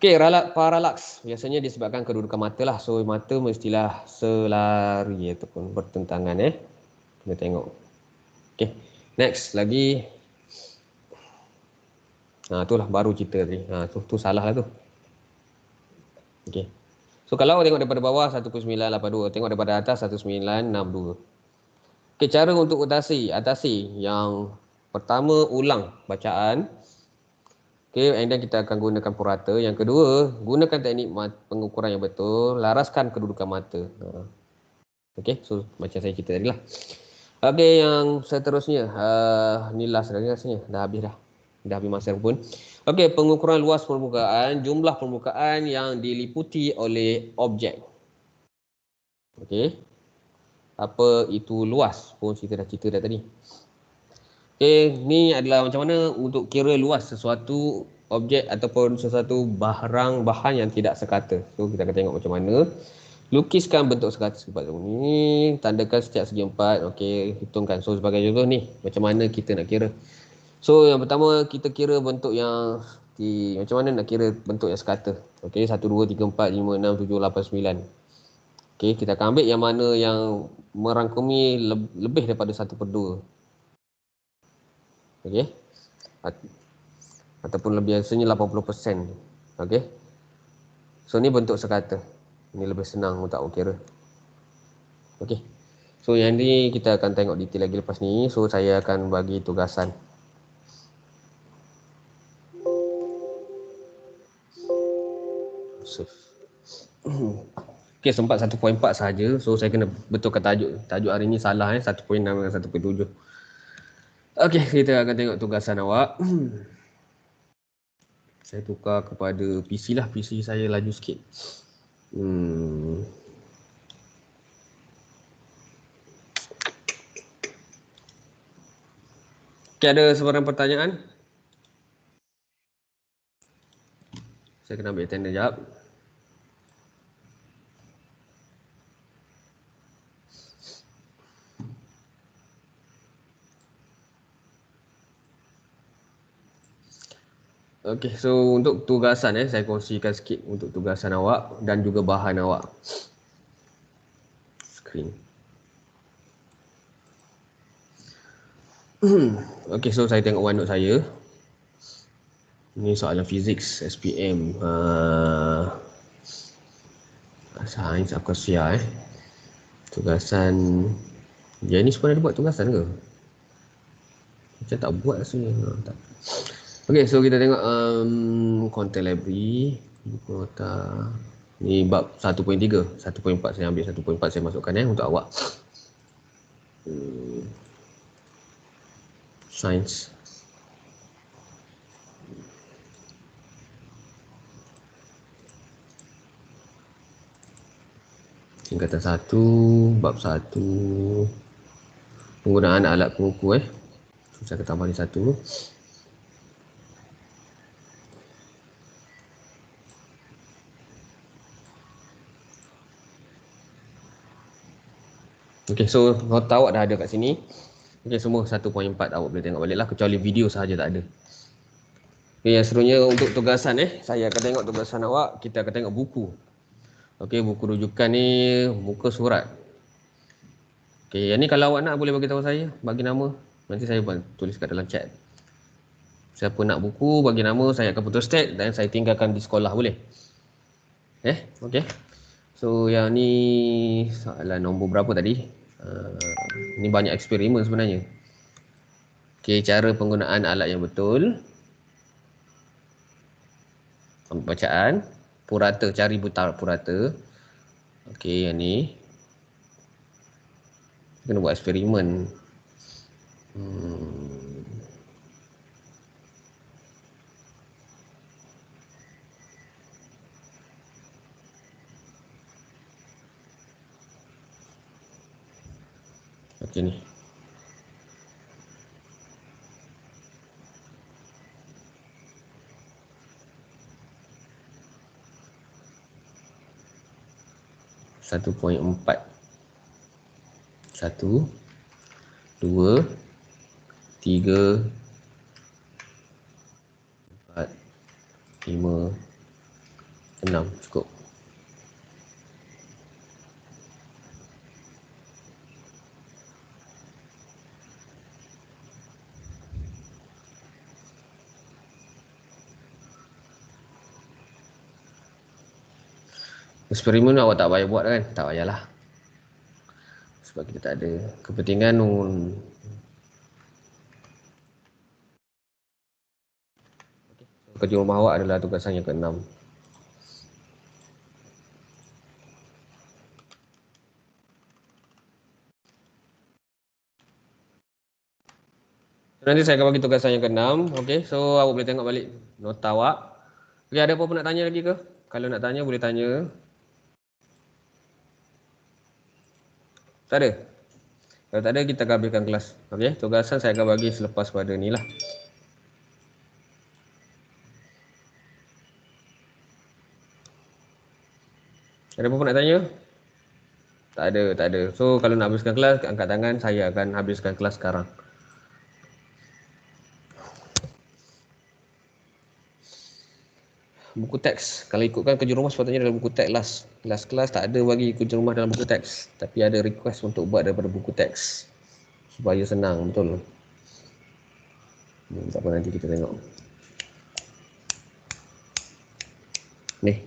Okey, ralat parallax. Biasanya disebabkan kedudukan mata lah. So, mata mestilah selari ataupun bertentangan. Kita tengok. Okay, next lagi. Itulah baru cerita tadi. Tu salah lah tu. Okay. So kalau awak tengok daripada bawah 1982, tengok daripada atas 1962. Okay, cara untuk atasi yang pertama, ulang bacaan. Okay, and then kita akan gunakan purata. Yang kedua, gunakan teknik pengukuran yang betul, laraskan kedudukan mata. Okay, so macam saya cerita tadi lah. Okay, yang seterusnya, ni last lagi rasanya, dah habis masa pun. Okey, pengukuran luas permukaan, jumlah permukaan yang diliputi oleh objek. Okey, apa itu luas pun kita dah cerita dah tadi. Okey, ni adalah macam mana untuk kira luas sesuatu objek ataupun sesuatu bahan yang tidak sekata. So kita akan tengok macam mana. Lukiskan bentuk sekata seperti ini, tandakan setiap segi 4. Okey, hitungkan. So sebagai contoh ni, macam mana kita nak kira. So yang pertama kita kira bentuk yang macam mana nak kira bentuk yang sekata. Okey, 1 2 3 4 5 6 7 8 9. Okey, kita akan ambil yang mana yang merangkumi lebih daripada 1/2. Okey. Ataupun lebih, biasanya 80%. Okey. So ni bentuk sekata. Ini lebih senang untuk awak kira. Okey. So yang ni kita akan tengok detail lagi lepas ni. So saya akan bagi tugasan. Okey, sempat 1.4 sahaja. So saya kena betulkan tajuk. Tajuk hari ni salah 1.6 dengan 1.7. Okey, kita akan tengok tugasan awak. Saya tukar kepada PC lah. PC saya laju sikit. Okey, ada sebarang pertanyaan? Saya kena ambil tanda jap. Okey, so untuk tugasan saya kongsikan sikit untuk tugasan awak dan juga bahan awak. Screen. Okey, so saya tengok OneNote saya. Ini soalan fizik SPM. Sains akuasia Tugasan. Dia ni sebenarnya ada buat tugasan ke? Macam tak buat rasanya. Tak. Okey, so kita tengok content library. Ni bab 1.3. 1.4 saya ambil 1.4 saya masukkan untuk awak. Sains. Tingkatan 1, bab 1. Penggunaan alat pengukur saya akan tambah ni 1. Okay, so nota awak dah ada kat sini. Okay, semua 1.4 awak boleh tengok balik lah, kecuali video sahaja tak ada. Okay, yang serunya untuk tugasan saya akan tengok tugasan awak, kita akan tengok buku. Okay, buku rujukan ni muka surat. Okay, yang ni kalau awak nak boleh bagi tahu saya, bagi nama. Nanti saya tulis kat dalam chat. Siapa nak buku, bagi nama, saya akan photostat dan saya tinggalkan di sekolah, boleh? Okay. So yang ni soalan nombor berapa tadi? Ni banyak eksperimen sebenarnya. Okay, cara penggunaan alat yang betul. Bacaan. Purata, cari buta purata. Okay, yang ni. Kena buat eksperimen. Okay ni. Satu poin 4. 1, 2, 3, 4, 5, 6. Cukup. Eksperimen awak tak payah buat kan? Tak payahlah. Sebab kita tak ada kepentingan. Kerja rumah awak adalah tugasan yang ke-6. Nanti saya akan bagi tugasan yang ke-6. Okay, so awak boleh tengok balik nota awak. Okay, ada apa-apa nak tanya lagi ke? Kalau nak tanya, boleh tanya. Tak ada? Kalau tak ada, kita akan habiskan kelas. Okay, tugasan saya akan bagi selepas pada ni lah. Ada apa-apa nak tanya? Tak ada. So, kalau nak habiskan kelas, angkat tangan. Saya akan habiskan kelas sekarang. Buku teks. Kalau ikutkan kerja rumah, sepatutnya dalam buku teks last kelas tak ada bagi kerja rumah dalam buku teks. Tapi ada request untuk buat daripada buku teks. Supaya senang, betul. Tak apa, nanti kita tengok. Ni.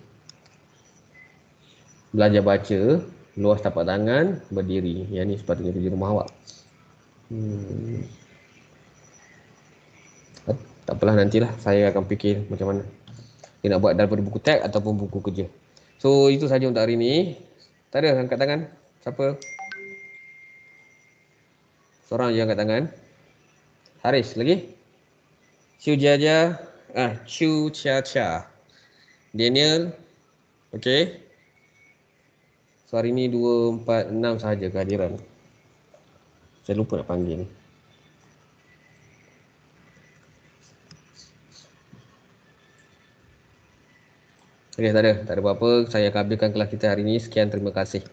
Belajar baca, luas tapak tangan, berdiri. Yang ni sepatutnya kerja rumah awak. Tak apalah, nantilah saya akan fikir macam mana dia nak buat daripada buku teks ataupun buku kerja. So, itu saja untuk hari ni. Tak ada angkat tangan? Siapa? Seorang je angkat tangan. Haris, lagi? Chu Jaja. Chu Cha Cha. Daniel. Okay. So, hari ni 2, 4, 6 sahaja kehadiran. Saya lupa nak panggil ni. Okay, tak ada apa-apa. Saya akan habiskan kelas kita hari ini. Sekian, terima kasih.